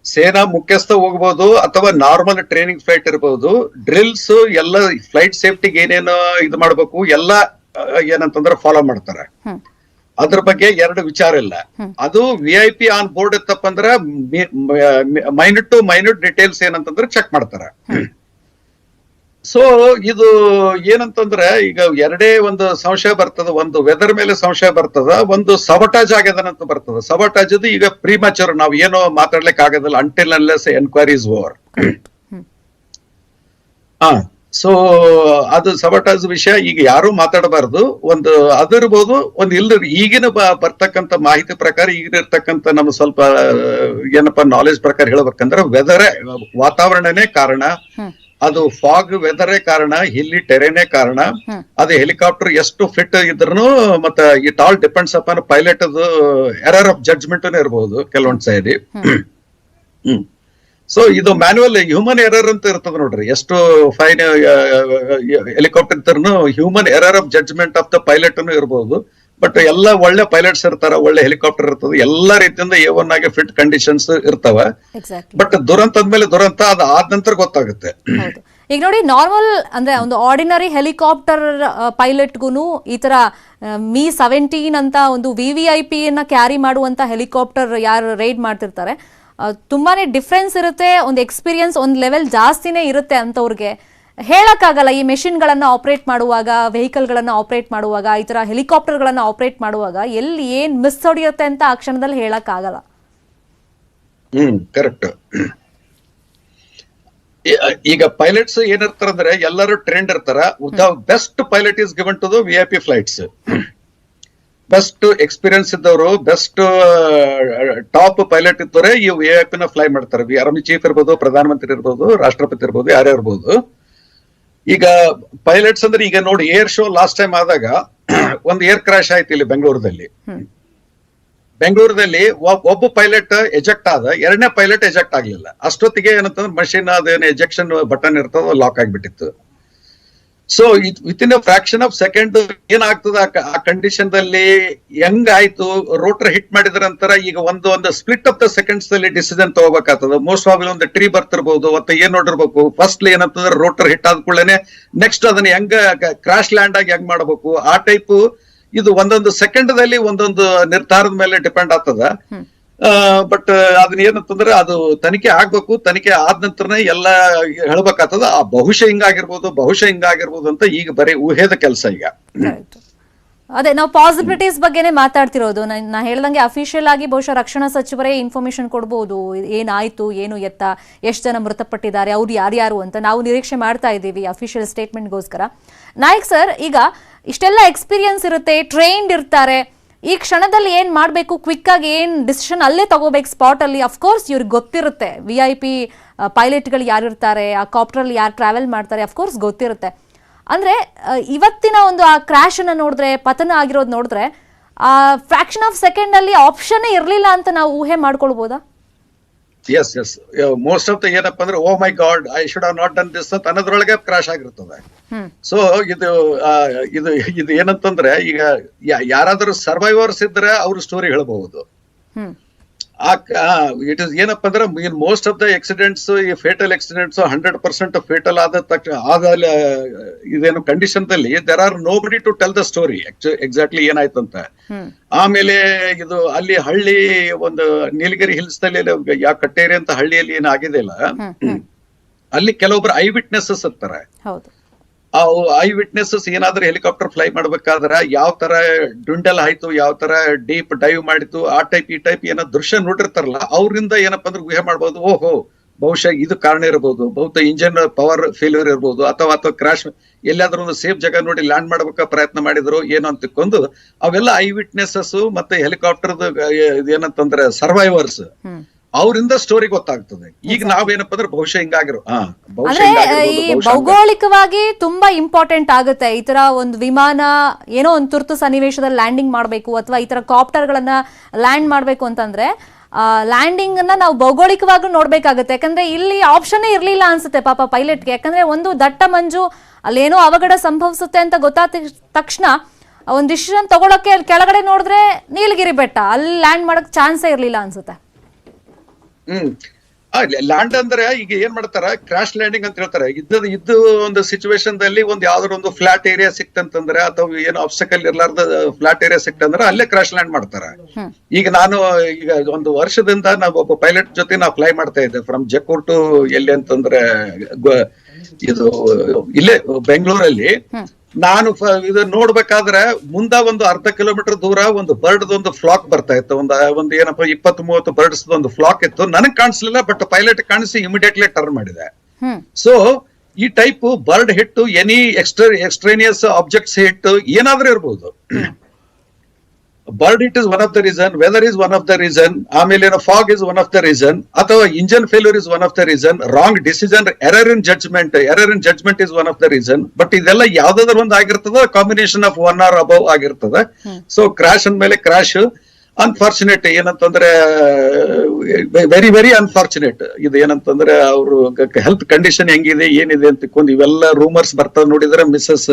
ಸೇನಾ ಮುಖ್ಯಸ್ಥ ಹೋಗ್ಬೋದು ಅಥವಾ ನಾರ್ಮಲ್ ಟ್ರೈನಿಂಗ್ ಫ್ಲೈಟ್ ಇರಬಹುದು, ಡ್ರಿಲ್ಸ್ ಎಲ್ಲ ಫ್ಲೈಟ್ ಸೇಫ್ಟಿಗೆ ಏನೇನು ಇದು ಮಾಡ್ಬೇಕು ಎಲ್ಲ ಏನಂತಂದ್ರೆ ಫಾಲೋ ಮಾಡ್ತಾರೆ. ಅದ್ರ ಬಗ್ಗೆ ಎರಡು ವಿಚಾರ ಇಲ್ಲ. ಅದು VIP ಆನ್ ಬೋರ್ಡ್ ಇತ್ತಪ್ಪಂದ್ರ ಮೈನ್ಯೂಟ್ ಟು ಮೈನ್ಯೂಟ್ ಡೀಟೇಲ್ಸ್ ಏನಂತಂದ್ರೆ ಚೆಕ್ ಮಾಡ್ತಾರೆ. ಸೊ ಇದು ಏನಂತಂದ್ರೆ ಈಗ ಎರಡೇ ಒಂದು ಸಂಶಯ ಬರ್ತದ, ಒಂದು ವೆದರ್ ಮೇಲೆ ಸಂಶಯ ಬರ್ತದ, ಒಂದು ಸಬಟಾಜ್ ಆಗ್ಯದನಂತ ಬರ್ತದ. ಸಬಟಾಜ್ ಈಗ ಪ್ರೀಮಚೂರ್, ನಾವ್ ಏನೋ ಮಾತಾಡ್ಲಿಕ್ಕೆ ಆಗೋದಿಲ್ಲ until unless enquiry is over. So ಅದು ಸಬಟಾಜ್ ವಿಷಯ ಈಗ ಯಾರು ಮಾತಾಡಬಾರ್ದು. ಒಂದು ಅದಿರ್ಬೋದು, ಒಂದು ಈಗಿನ ಬರ್ತಕ್ಕಂಥ ಮಾಹಿತಿ ಪ್ರಕಾರ, ಈಗಿರ್ತಕ್ಕಂಥ ನಮ್ಮ ಸ್ವಲ್ಪ ಏನಪ್ಪಾ ನಾಲೆಜ್ ಪ್ರಕಾರ ಹೇಳ್ಬೇಕಂದ್ರೆ, ವೆದರೇ ವಾತಾವರಣನೇ ಕಾರಣ, ಅದು ಫಾಗ್ ವೆದರೇ ಕಾರಣ, ಹಿಲ್ಲಿ ಟೆರೇನೇ ಕಾರಣ. ಅದು ಹೆಲಿಕಾಪ್ಟರ್ ಎಷ್ಟು ಫಿಟ್ ಇದ್ರೂ ಮತ್ತೆ it all depends upon pilot error of judgement ಇರಬಹುದು ಕೆಲವೊಂದ್ ಸೈಡ್. ಸೊ ಇದು ಮ್ಯಾನ್ಯುವಲ್ ಹ್ಯೂಮನ್ ಎರರ್ ಅಂತ ಇರ್ತದೆ ನೋಡ್ರಿ. ಎಷ್ಟು ಫೈನ್ ಹೆಲಿಕಾಪ್ಟರ್ ಇದ್ರೂ human error of judgement of the pilot ಇರಬಹುದು. ಬಟ್ ಎಲ್ಲ ಒಳ್ಳೆ ಪೈಲಟ್ಸ್ ಇರ್ತಾರ, ಒಳ್ಳೆ ಹೆಲಿಕಾಪ್ಟರ್ ಇರ್ತದೆ, ಎಲ್ಲಾ ರೀತಿಯಿಂದ A1 ಆಗಿ ಫಿಟ್ ಕಂಡೀಷನ್ಸ್ ಇರ್ತಾವ. ಬಟ್ ದುರಂತ ಆದ್ಮೇಲೆ ದುರಂತ, ಅದ ಆದ ನಂತರ ಗೊತ್ತಾಗುತ್ತೆ. ಈಗ ನೋಡಿ, ನಾರ್ಮಲ್ ಅಂದ್ರೆ ಒಂದು ಆರ್ಡಿನರಿ ಹೆಲಿಕಾಪ್ಟರ್ ಪೈಲಟ್ಗೂ ಈ ತರ Mi-17 ಅಂತ ಒಂದು VVIP ನ ಕ್ಯಾರಿ ಮಾಡುವಂತ ಹೆಲಿಕಾಪ್ಟರ್ ಯಾರು ರೈಡ್ ಮಾಡ್ತಿರ್ತಾರೆ, ತುಂಬಾನೇ ಡಿಫ್ರೆನ್ಸ್ ಇರುತ್ತೆ, ಒಂದು ಎಕ್ಸ್ಪೀರಿಯನ್ಸ್ ಒಂದು ಲೆವೆಲ್ ಜಾಸ್ತಿನೇ ಇರುತ್ತೆ ಅಂತವ್ರಿಗೆ. ಹೇಳಕ್ಕಾಗಲ್ಲ ಈ ಮೆಷಿನ್ಗಳನ್ನು ಆಪರೇಟ್ ಮಾಡುವಾಗ, ವೆಹಿಕಲ್ಗಳನ್ನು ಆಪರೇಟ್ ಮಾಡುವಾಗ, ಈ ತರ ಹೆಲಿಕಾಪ್ಟರ್ಗಳನ್ನು ಆಪರೇಟ್ ಮಾಡುವಾಗ ಎಲ್ಲಿ ಏನ್ ಮಿಸ್ ಹೊಡೆಯುತ್ತೆ ಅಂತ ಆ ಕ್ಷಣದಲ್ಲಿ ಹೇಳಕ್ಕಾಗಲ್ಲ. ಕರೆಕ್ಟ್. ಈಗ ಪೈಲಟ್ಸ್ ಏನಿರ್ತಾರಂದ್ರೆ ಎಲ್ಲರೂ ಟ್ರೆಂಡ್ ಇರ್ತಾರ. The best pilot is given to the VIP flights. Best experience ಇದ್ದವರು, ಬೆಸ್ಟ್ ಟಾಪ್ ಪೈಲಟ್ ಇದ್ದವರೇ ಈ VIP ನ ಫ್ಲೈ ಮಾಡ್ತಾರೆ. ಆರ್ಮಿ ಚೀಫ್ ಇರ್ಬೋದು, ಪ್ರಧಾನಮಂತ್ರಿ ಇರ್ಬೋದು, ರಾಷ್ಟ್ರಪತಿ ಇರ್ಬೋದು, ಯಾರೇ ಇರ್ಬೋದು. ಈಗ ಪೈಲಟ್ಸ್ ಅಂದ್ರೆ ಈಗ ನೋಡಿ, ಏರ್ ಶೋ ಲಾಸ್ಟ್ ಟೈಮ್ ಆದಾಗ ಒಂದು ಏರ್ ಕ್ರಾಶ್ ಆಯ್ತು ಇಲ್ಲಿ ಬೆಂಗಳೂರಲ್ಲಿ. ಒಬ್ಬ ಪೈಲಟ್ ಎಜೆಕ್ಟ್ ಆದ, ಎರಡನೇ ಪೈಲಟ್ ಎಜೆಕ್ಟ್ ಆಗ್ಲಿಲ್ಲ. ಅಷ್ಟೊತ್ತಿಗೆ ಏನಂತಂದ್ರೆ ಮಷಿನ್ ಅದೇನು ಎಜೆಕ್ಷನ್ ಬಟನ್ ಇರ್ತದೋ ಲಾಕ್ ಆಗ್ಬಿಟ್ಟಿತ್ತು. So with in a fraction of second ಏನಾಗ್ತದ ಆ ಕಂಡೀಷನ್ ದಲ್ಲಿ ಹೆಂಗಾಯ್ತು, ರೋಟರ್ ಹಿಟ್ ಮಾಡಿದ್ರ ನಂತರ ಈಗ ಒಂದು ಸ್ಪ್ಲಿಟ್ ಆಫ್ ದ ಸೆಕೆಂಡ್ಸ್ ಅಲ್ಲಿ ಡಿಸಿಷನ್ ತಗೋಬೇಕಾಗ್ತದ. ಮೋಸ್ಟ್ ಆಫ್ ಒಂದು ಟ್ರೀ ಬರ್ತಿರ್ಬೋದು ಅಥವಾ ಏನ್ ನೋಡಿರ್ಬೇಕು. ಫಸ್ಟ್ ಏನಂತಂದ್ರೆ ರೋಟರ್ ಹಿಟ್ ಆದ ಕೂಡಲೇ ನೆಕ್ಸ್ಟ್ ಅದನ್ನ ಹೆಂಗ ಕ್ರಾಶ್ ಲ್ಯಾಂಡ್ ಆಗಿ ಹೆಂಗ್ ಮಾಡಬೇಕು, ಆ ಟೈಪ್ ಇದು ಒಂದೊಂದು ಸೆಕೆಂಡ್ ದಲ್ಲಿ ಒಂದೊಂದು ನಿರ್ಧಾರದ ಮೇಲೆ ಡಿಪೆಂಡ್ ಆಗ್ತದ. ಬಟ್ ಅದನ್ನ ಏನಂತಂದ್ರೆ ಅದು ತನಿಖೆ ಆಗ್ಬೇಕು. ತನಿಖೆ ಆದ ನಂತರನೇ ಎಲ್ಲ ಹೇಳ್ಬೇಕಾಗ್ತದ. ಬಹುಶಃ ಹಿಂಗಾಗಿರ್ಬೋದು ಅಂತ ಈಗ ಬರೀ ಊಹೆದ ಕೆಲಸ ಈಗ. ಅದೇ ನಾವು ಪಾಸಿಬಿಲಿಟೀಸ್ ಬಗ್ಗೆನೇ ಮಾತಾಡ್ತಿರೋದು. ನಾ ಹೇಳ್ದಂಗೆ ಅಫಿಷಿಯಲ್ ಆಗಿ ಬಹುಶಃ ರಕ್ಷಣಾ ಸಚಿವರೇ ಇನ್ಫಾರ್ಮೇಶನ್ ಕೊಡ್ಬೋದು, ಏನಾಯ್ತು, ಏನು ಎತ್ತ, ಎಷ್ಟು ಜನ ಮೃತಪಟ್ಟಿದ್ದಾರೆ, ಅವ್ರು ಯಾರ್ಯಾರು ಅಂತ ನಾವು ನಿರೀಕ್ಷೆ ಮಾಡ್ತಾ ಇದ್ದೀವಿ ಅಫಿಷಿಯಲ್ ಸ್ಟೇಟ್ಮೆಂಟ್ಗೋಸ್ಕರ. ನಾಯಕ್ ಸರ್, ಈಗ ಇಷ್ಟೆಲ್ಲ ಎಕ್ಸ್ಪೀರಿಯನ್ಸ್ ಇರುತ್ತೆ, ಟ್ರೈನ್ಡ್ ಇರ್ತಾರೆ, ಈ ಕ್ಷಣದಲ್ಲಿ ಏನ್ ಮಾಡಬೇಕು, ಕ್ವಿಕ್ ಆಗಿ ಏನ್ ಡಿಸಿಷನ್ ಅಲ್ಲೇ ತಗೋಬೇಕು ಸ್ಪಾಟ್ ಅಲ್ಲಿ. ಅಫ್ಕೋರ್ಸ್ ಇವ್ರಿಗೆ ಗೊತ್ತಿರುತ್ತೆ, VIP ಪೈಲಟ್ಗಳು ಯಾರಿರ್ತಾರೆ, ಆ ಕಾಪ್ಟರಲ್ಲಿ ಯಾರು ಟ್ರಾವೆಲ್ ಮಾಡ್ತಾರೆ, ಅಫ್ಕೋರ್ಸ್ ಗೊತ್ತಿರುತ್ತೆ. ಅಂದ್ರೆ ಇವತ್ತಿನ ಒಂದು ಆ ಕ್ರಾಶ್ ಅನ್ನ ನೋಡಿದ್ರೆ, ಪತನ ಆಗಿರೋದು ನೋಡಿದ್ರೆ, ಆ ಫ್ರಾಕ್ಷನ್ ಆಫ್ ಸೆಕೆಂಡ್ ಅಲ್ಲಿ ಆಪ್ಷನ್ ಇರ್ಲಿಲ್ಲ ಅಂತ ನಾವು ಊಹೆ ಮಾಡ್ಕೊಳ್ಬೋದಾ? ಎಸ್ ಮೋಸ್ಟ್ ಆಫ್ ದ ಏನಪ್ಪಾ ಅಂದ್ರೆ, oh my god, I should have not done this ಅಂತ ಅನ್ನೋದ್ರೊಳಗೆ ಕ್ರಾಶ್ ಆಗಿರ್ತದೆ. ಸೊ ಇದು ಏನಂತಂದ್ರೆ, ಈಗ ಯಾರಾದ್ರೂ ಸರ್ವೈವರ್ಸ್ ಇದ್ರೆ ಅವ್ರ ಸ್ಟೋರಿ ಹೇಳ್ಬಹುದು. ಇಟ್ ಇಸ್ ಏನಪ್ಪಾ ಅಂದ್ರೆ, ಮೋಸ್ಟ್ ಆಫ್ ದ ಆಕ್ಸಿಡೆಂಟ್ಸ್, ಈ ಫೇಟಲ್ ಆಕ್ಸಿಡೆಂಟ್ಸ್ 100% ಫೇಟಲ್ ಆದ ಇದೇನು ಕಂಡೀಷನ್ ದಲ್ಲಿ there are nobody to tell the story exactly ಏನಾಯ್ತಂತ. ಆಮೇಲೆ ಇದು ಅಲ್ಲಿ ಹಳ್ಳಿ ಒಂದು ನೀಲಗಿರಿ ಹಿಲ್ಸ್ ದಲ್ಲಿ ಯಾ ಕಟ್ಟೇರಿ ಅಂತ ಹಳ್ಳಿಯಲ್ಲಿ ಏನಾಗಿದೆ ಇಲ್ಲ, ಅಲ್ಲಿ ಕೆಲವೊಬ್ರು ಐ ವಿಟ್ನೆಸಸ್ ಇರ್ತಾರೆ. ಐ ವಿಟ್ನೆಸಸ್ ಏನಾದ್ರೂ ಹೆಲಿಕಾಪ್ಟರ್ ಫ್ಲೈ ಮಾಡ್ಬೇಕಾದ್ರೆ ಯಾವ ತರ ಡುಂಡಲ್ ಆಯ್ತು, ಯಾವ ತರ ಡೀಪ್ ಡೈವ್ ಮಾಡಿತ್ತು, ಆ ಟೈಪ್ ಈ ಟೈಪ್ ಏನೋ ದೃಶ್ಯ ನೋಡಿರ್ತಾರಲ್ಲ, ಅವ್ರಿಂದ ಏನಪ್ಪಾ ಅಂದ್ರೆ ಊಹೆ ಮಾಡ್ಬೋದು, ಓಹೋ ಬಹುಶಃ ಇದು ಕಾರಣ ಇರಬಹುದು, ಬಹುತೇಕ ಇಂಜಿನ್ ಪವರ್ ಫೇಲ್ಯೂರ್ ಇರ್ಬೋದು, ಅಥವಾ ಕ್ರಾಶ್ ಎಲ್ಲಾದ್ರೂ ಒಂದು ಸೇಫ್ ಜಾಗ ನೋಡಿ ಲ್ಯಾಂಡ್ ಮಾಡ್ಬೇಕ ಪ್ರಯತ್ನ ಮಾಡಿದ್ರು ಏನೋ ಅಂತ ತಿಳ್ಕೊಂಡು ಅವೆಲ್ಲ ಐ ವಿಟ್ನೆಸಸ್ ಮತ್ತೆ ಹೆಲಿಕಾಪ್ಟರ್ ಏನಂತಂದ್ರೆ ಸರ್ವೈವರ್ಸ್ ಅವರಿಂದ ಸ್ಟೋರಿ ಗೊತ್ತಾಗ್ತದೆ. ಈಗ ನಾವೇನಪ್ಪ ಅಂದ್ರೆ ಬಹುಶಃ ಹಿಂಗಾಗಿರೋ ಈ ಭೌಗೋಳಿಕವಾಗಿ ತುಂಬಾ ಇಂಪಾರ್ಟೆಂಟ್ ಆಗುತ್ತೆ. ಈ ತರ ಒಂದು ವಿಮಾನ ಏನೋ ಒಂದು ತುರ್ತು ಸನ್ನಿವೇಶದಲ್ಲಿ ಲ್ಯಾಂಡಿಂಗ್ ಮಾಡಬೇಕು ಅಥವಾ ಈ ತರ ಕಾಪ್ಟರ್ ಗಳನ್ನ ಲ್ಯಾಂಡ್ ಮಾಡ್ಬೇಕು ಅಂತಂದ್ರೆ ಲ್ಯಾಂಡಿಂಗ್ ಅನ್ನ ನಾವು ಭೌಗೋಳಿಕವಾಗಿ ನೋಡ್ಬೇಕಾಗುತ್ತೆ. ಯಾಕಂದ್ರೆ ಇಲ್ಲಿ ಆಪ್ಷನ್ ಇರ್ಲಿಲ್ಲ ಅನ್ಸುತ್ತೆ ಪಾಪ ಪೈಲಟ್ಗೆ. ಯಾಕಂದ್ರೆ ಒಂದು ದಟ್ಟ ಮಂಜು, ಅಲ್ಲೇನೋ ಅವಘಡ ಸಂಭವಿಸುತ್ತೆ ಅಂತ ಗೊತ್ತಾದ ತಕ್ಷಣ ಒಂದು ಡಿಸಿಷನ್ ತಗೊಳಕ್ಕೆ ಅಲ್ಲಿ ಕೆಳಗಡೆ ನೋಡಿದ್ರೆ ನೀಲಗಿರಿ ಬೆಟ್ಟ, ಅಲ್ಲಿ ಲ್ಯಾಂಡ್ ಮಾಡಕ್ ಚಾನ್ಸೇ ಇರ್ಲಿಲ್ಲ ಅನ್ಸುತ್ತೆ. ಲ್ಯಾಂಡ್ ಅಂದ್ರೆ ಈಗ ಏನ್ ಮಾಡ್ತಾರ, ಕ್ರಾಶ್ ಲ್ಯಾಂಡಿಂಗ್ ಅಂತ ಹೇಳ್ತಾರೆ. ಇದ್ದು ಒಂದು ಸಿಚುವೇಶನ್ ದಲ್ಲಿ ಒಂದು ಯಾವ್ದಾದ್ರು ಒಂದು ಫ್ಲಾಟ್ ಏರಿಯಾ ಸಿಕ್ತಂತಂದ್ರೆ ಅಥವಾ ಏನು ಆಬ್ಸ್ಟಕಲ್ ಇರ್ಲಾರ್ದ ಫ್ಲಾಟ್ ಏರಿಯಾ ಸಿಕ್ತಂದ್ರೆ ಅಲ್ಲೇ ಕ್ರಾಶ್ ಲ್ಯಾಂಡ್ ಮಾಡ್ತಾರೆ. ಈಗ ನಾನು ಈಗ ಒಂದು ವರ್ಷದಿಂದ ನಾವು ಒಬ್ಬ ಪೈಲಟ್ ಜೊತೆ ನಾವು ಫ್ಲೈ ಮಾಡ್ತಾ ಇದ್ದೆ ಫ್ರಮ್ ಜಕ್ಕೂರ್ ಟು ಎಲ್ಲಿ ಅಂತಂದ್ರೆ ಇದು ಇಲ್ಲೇ ಬೆಂಗಳೂರಲ್ಲಿ. ನಾನು ಇದು ನೋಡ್ಬೇಕಾದ್ರೆ ಮುಂದ ಒಂದು ಅರ್ಧ ಕಿಲೋಮೀಟರ್ ದೂರ ಒಂದು ಬರ್ಡ್ ಒಂದು ಫ್ಲಾಕ್ ಬರ್ತಾ ಇತ್ತು. ಒಂದು ಏನಪ್ಪಾ 20-30 ಬರ್ಡ್ಸ್ ಒಂದು ಫ್ಲಾಕ್ ಇತ್ತು. ನನಗ್ ಕಾಣಿಸ್ಲಿಲ್ಲ, ಬಟ್ ಪೈಲಟ್ ಕಾಣಿಸಿ ಇಮಿಡಿಯೇಟ್ಲಿ ಟರ್ನ್ ಮಾಡಿದೆ. ಸೊ ಈ type bird hit, any extraneous objects hit ಏನಾದ್ರೂ ಇರ್ಬೋದು. Bird hit is one of the reason, weather is one of the reason, ಆಮೇಲೆ fog is one of the reason, ಅಥವಾ engine failure is one of the reason, wrong decision, error in judgment is one of the reason. But ಇದೆಲ್ಲ ಯಾವ್ದಾದ್ರು ಒಂದು ಆಗಿರ್ತದ, combination of 1 or above ಆಗಿರ್ತದೆ. So crash ಅಂದ್ಮೇಲೆ crash unfortunate ಏನಂತಂದ್ರೆ very very unfortunate. ಇದು ಏನಂತಂದ್ರೆ ಅವರು ಹೆಲ್ತ್ ಕಂಡೀಷನ್ ಹೆಂಗಿದೆ ಏನಿದೆ ಅಂತ ತಿಳ್ಕೊಂಡು ಇವೆಲ್ಲ ರೂಮರ್ಸ್ ಬರ್ತಾವ ನೋಡಿದ್ರೆ, Mrs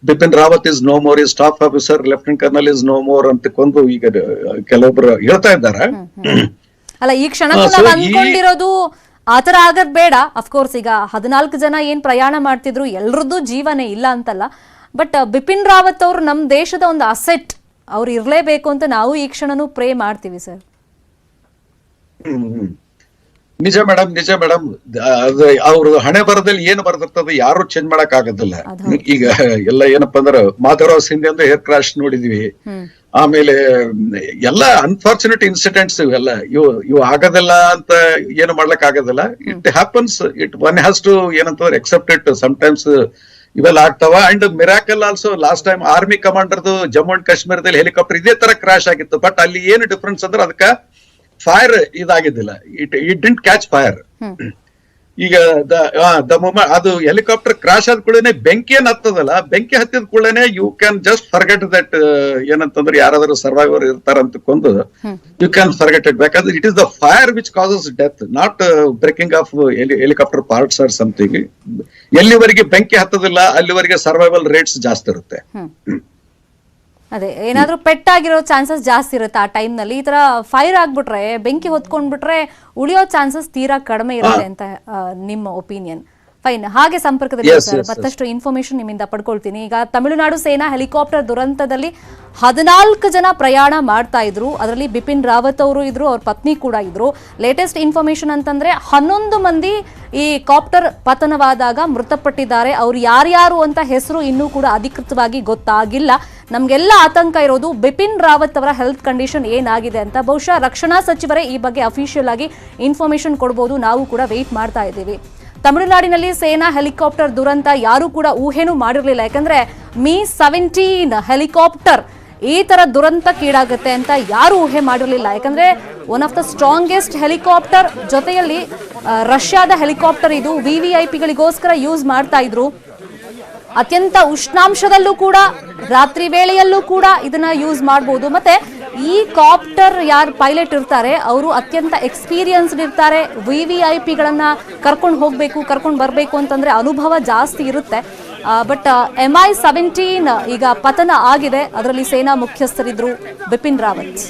Bipin Rawat is no more, is staff officer, lieutenant colonel is no more ಅಂತಕೊಂಡು ಈಗ ಕೆಲವೊಬ್ರು ಹೇಳ್ತಾ ಇದ್ದಾರೆ. ಅಲ್ಲ, ಈ ಕ್ಷಣಕ್ಕೂ ನಾವು ಅನ್ಕೊಂಡಿರೋದು ಆತರ ಆಗದ್ ಬೇಡ. ಅಫ್ಕೋರ್ಸ್ ಈಗ 14 ಜನ ಏನ್ ಪ್ರಯಾಣ ಮಾಡ್ತಿದ್ರು ಎಲ್ರದ್ದು ಜೀವನೇ ಇಲ್ಲ ಅಂತಲ್ಲ, ಬಟ್ ಬಿಪಿನ್ ರಾವತ್ ಅವರು ನಮ್ ದೇಶದ ಒಂದು ಅಸೆಟ್, ಅವ್ರು ಇರ್ಲೇಬೇಕು ಅಂತ ನಾವು ಈ ಕ್ಷಣನೂ ಪ್ರೇ ಮಾಡ್ತೀವಿ ಸರ್. ನಿಜ ಮೇಡಮ್ ಅದು ಅವ್ರ ಹಣೆ ಬರದಲ್ಲಿ ಏನು ಬರ್ದಿರ್ತದೆ ಯಾರು ಚೇಂಜ್ ಮಾಡಕ್ ಆಗೋದಿಲ್ಲ. ಈಗ ಎಲ್ಲ ಏನಪ್ಪಾ ಅಂದ್ರೆ ಮಾಧವರಾವ್ ಸಿಂಧೆ ಅಂದ್ರೆ ಏರ್ ಕ್ರಾಶ್ ನೋಡಿದ್ವಿ, ಆಮೇಲೆ ಎಲ್ಲ ಅನ್ಫಾರ್ಚುನೇಟ್ ಇನ್ಸಿಡೆಂಟ್ಸ್ ಇವೆಲ್ಲ ಇವು ಆಗೋದಿಲ್ಲ ಅಂತ ಏನು ಮಾಡ್ಲಕ್ ಆಗೋದಿಲ್ಲ. It happens, one has to ಏನಂತಂದ್ರೆ ಎಕ್ಸೆಪ್ಟ್ ಇಟ್. ಸಮ್ಟೈಮ್ಸ್ ಇವೆಲ್ಲ ಆಗ್ತಾವ. And miracle also last time army ಕಮಾಂಡರ್ದು ಜಮ್ಮು ಅಂಡ್ ಕಾಶ್ಮೀರದಲ್ಲಿ ಹೆಲಿಕಾಪ್ಟರ್ ಇದೇ ತರ ಕ್ರಾಶ್ ಆಗಿತ್ತು. ಬಟ್ ಅಲ್ಲಿ ಏನು ಡಿಫ್ರೆನ್ಸ್ ಅಂದ್ರೆ ಅದಕ್ಕ ಫೈರ್ ಇದಾಗಿದ್ದಿಲ್ಲ, ಇಟ್ ಡಿಂಟ್ ಕ್ಯಾಚ್ ಫೈರ್. ಈಗ ಅದು ಹೆಲಿಕಾಪ್ಟರ್ ಕ್ರಾಶ್ ಆದ ಕೂಡಲೇ ಬೆಂಕಿ ಏನ್ ಹತ್ತದಲ್ಲ, ಬೆಂಕಿ ಹತ್ತಿದ ಕೂಡಲೇ you can just forget that ಏನಂತಂದ್ರೆ ಯಾರಾದ್ರೂ ಸರ್ವೈವರ್ ಇರ್ತಾರಂತಕೊಂಡು ಯು ಕ್ಯಾನ್ ಫರ್ಗೆಟ್ ಇಟ್. ಯಾಕಂದ್ರೆ it is the fire which causes death, not breaking of helicopter parts or something. ಎಲ್ಲಿವರೆಗೆ ಬೆಂಕಿ ಹತ್ತದಿಲ್ಲ ಅಲ್ಲಿವರೆಗೆ ಸರ್ವೈವಲ್ ರೇಟ್ಸ್ ಜಾಸ್ತಿ ಇರುತ್ತೆ. ಅದೇ ಏನಾದ್ರೂ ಪೆಟ್ಟಾಗಿರೋ ಚಾನ್ಸಸ್ ಜಾಸ್ತಿ ಇರುತ್ತೆ ಆ ಟೈಮ್ ನಲ್ಲಿ. ಈ ತರ ಫೈರ್ ಆಗ್ಬಿಟ್ರೆ, ಬೆಂಕಿ ಹೊತ್ಕೊಂಡ್ಬಿಟ್ರೆ ಉಳಿಯೋ ಚಾನ್ಸಸ್ ತೀರಾ ಕಡಿಮೆ ಇರುತ್ತೆ ಅಂತ ನಿಮ್ಮ ಒಪಿನಿಯನ್. ಫೈನ್. ಹಾಗೆ ಸಂಪರ್ಕದಲ್ಲಿ ಮತ್ತಷ್ಟು ಇನ್ಫಾರ್ಮೇಶನ್ ನಿಮ್ಮಿಂದ ಪಡ್ಕೊಳ್ತೀನಿ. ಈಗ ತಮಿಳುನಾಡು ಸೇನಾ ಹೆಲಿಕಾಪ್ಟರ್ ದುರಂತದಲ್ಲಿ 14 ಜನ ಪ್ರಯಾಣ ಮಾಡ್ತಾ ಇದ್ರು. ಅದರಲ್ಲಿ ಬಿಪಿನ್ ರಾವತ್ ಅವರು ಇದ್ರು, ಅವ್ರ ಪತ್ನಿ ಕೂಡ ಇದ್ರು. ಲೇಟೆಸ್ಟ್ ಇನ್ಫಾರ್ಮೇಶನ್ ಅಂತಂದ್ರೆ 11 ಮಂದಿ ಈ ಕಾಪ್ಟರ್ ಪತನವಾದಾಗ ಮೃತಪಟ್ಟಿದ್ದಾರೆ. ಅವ್ರು ಯಾರ್ಯಾರು ಅಂತ ಹೆಸರು ಇನ್ನೂ ಕೂಡ ಅಧಿಕೃತವಾಗಿ ಗೊತ್ತಾಗಿಲ್ಲ. ನಮ್ಗೆಲ್ಲ ಆತಂಕ ಇರೋದು ಬಿಪಿನ್ ರಾವತ್ ಅವರ ಹೆಲ್ತ್ ಕಂಡೀಷನ್ ಏನಾಗಿದೆ ಅಂತ. ಬಹುಶಃ ರಕ್ಷಣಾ ಸಚಿವರೇ ಈ ಬಗ್ಗೆ ಅಫಿಷಿಯಲ್ ಆಗಿ ಇನ್ಫಾರ್ಮೇಶನ್ ಕೊಡಬಹುದು. ನಾವು ಕೂಡ ವೇಟ್ ಮಾಡ್ತಾ ಇದ್ದೀವಿ. ತಮಿಳುನಾಡಿನಲ್ಲಿ ಸೇನಾ ಹೆಲಿಕಾಪ್ಟರ್ ದುರಂತ ಯಾರು ಕೂಡ ಊಹೆನೂ ಮಾಡಿರಲಿಲ್ಲ. ಯಾಕಂದ್ರೆ Mi-17 ಹೆಲಿಕಾಪ್ಟರ್ ಈ ತರ ದುರಂತಕ್ಕೀಡಾಗುತ್ತೆ ಅಂತ ಯಾರು ಊಹೆ ಮಾಡಿರಲಿಲ್ಲ. ಯಾಕಂದ್ರೆ one of the strongest helicopter, ಜೊತೆಯಲ್ಲಿ ರಷ್ಯಾದ ಹೆಲಿಕಾಪ್ಟರ್ ಇದು. VVIPಗಳಿಗೋಸ್ಕರ ಯೂಸ್ ಮಾಡ್ತಾ ಇದ್ರು. ಅತ್ಯಂತ ಉಷ್ಣಾಂಶದಲ್ಲೂ ಕೂಡ, ರಾತ್ರಿ ವೇಳೆಯಲ್ಲೂ ಕೂಡ ಇದನ್ನ ಯೂಸ್ ಮಾಡಬಹುದು. ಮತ್ತೆ ಈ ಕಾಪ್ಟರ್ ಯಾರು ಪೈಲಟ್ ಇರ್ತಾರೆ ಅವರು ಅತ್ಯಂತ ಎಕ್ಸ್ಪೀರಿಯನ್ಸ್ಡ್ ಇರ್ತಾರೆ. VVIPಗಳನ್ನ ಕರ್ಕೊಂಡು ಹೋಗ್ಬೇಕು, ಕರ್ಕೊಂಡು ಬರಬೇಕು ಅಂತಂದ್ರೆ ಅನುಭವ ಜಾಸ್ತಿ ಇರುತ್ತೆ. ಬಟ್ Mi-17 ಈಗ ಪತನ ಆಗಿದೆ. ಅದರಲ್ಲಿ ಸೇನಾ ಮುಖ್ಯಸ್ಥರಿದ್ರು ಬಿಪಿನ್ ರಾವತ್.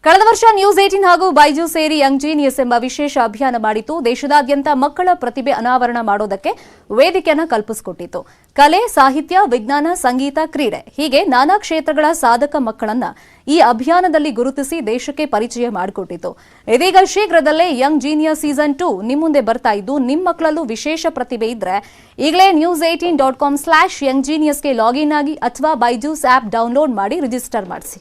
ಕಳೆದ ವರ್ಷ ನ್ಯೂಸ್ 18 ಹಾಗೂ ಬೈಜು ಸೇರಿ ಯಂಗ್ ಜೀನಿಯಸ್ ಎಂಬ ವಿಶೇಷ ಅಭಿಯಾನ ಮಾಡಿತ್ತು. ದೇಶದಾದ್ಯಂತ ಮಕ್ಕಳ ಪ್ರತಿಭೆ ಅನಾವರಣ ಮಾಡೋದಕ್ಕೆ ವೇದಿಕೆಯನ್ನು ಕಲ್ಪಿಸಿಕೊಟ್ಟಿತ್ತು. ಕಲೆ, ಸಾಹಿತ್ಯ, ವಿಜ್ಞಾನ, ಸಂಗೀತ, ಕ್ರೀಡೆ ಹೀಗೆ ನಾನಾ ಕ್ಷೇತ್ರಗಳ ಸಾಧಕ ಮಕ್ಕಳನ್ನ ಈ ಅಭಿಯಾನದಲ್ಲಿ ಗುರುತಿಸಿ ದೇಶಕ್ಕೆ ಪರಿಚಯ ಮಾಡಿಕೊಟ್ಟಿತ್ತು. ಇದೀಗ ಶೀಘ್ರದಲ್ಲೇ ಯಂಗ್ ಜೀನಿಯಸ್ ಸೀಸನ್ 2 ನಿಮ್ಮ ಮುಂದೆ ಬರ್ತಾ ಇದ್ದು, ನಿಮ್ಮ ಮಕ್ಕಳಲ್ಲೂ ವಿಶೇಷ ಪ್ರತಿಭೆ ಇದ್ರೆ ಈಗಲೇ news18.com/younggeniusಗೆ ಲಾಗಿನ್ ಆಗಿ ಅಥವಾ ಬೈಜೂಸ್ ಆಪ್ ಡೌನ್ಲೋಡ್ ಮಾಡಿ ರಿಜಿಸ್ಟರ್ ಮಾಡಿಸಿ.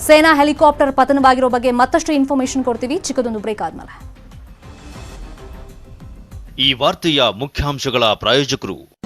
ಸೇನಾ ಹೆಲಿಕಾಪ್ಟರ್ ಪತನವಾಗಿರೋ ಬಗ್ಗೆ ಮತ್ತಷ್ಟು ಇನ್ಫಾರ್ಮೇಶನ್ ಕೊಡ್ತೀವಿ ಚಿಕ್ಕದೊಂದು ಬ್ರೇಕ್ ಆದ್ಮೇಲೆ. ಈ ವಾರ್ತೆಯ ಮುಖ್ಯಾಂಶಗಳ ಪ್ರಾಯೋಜಕರು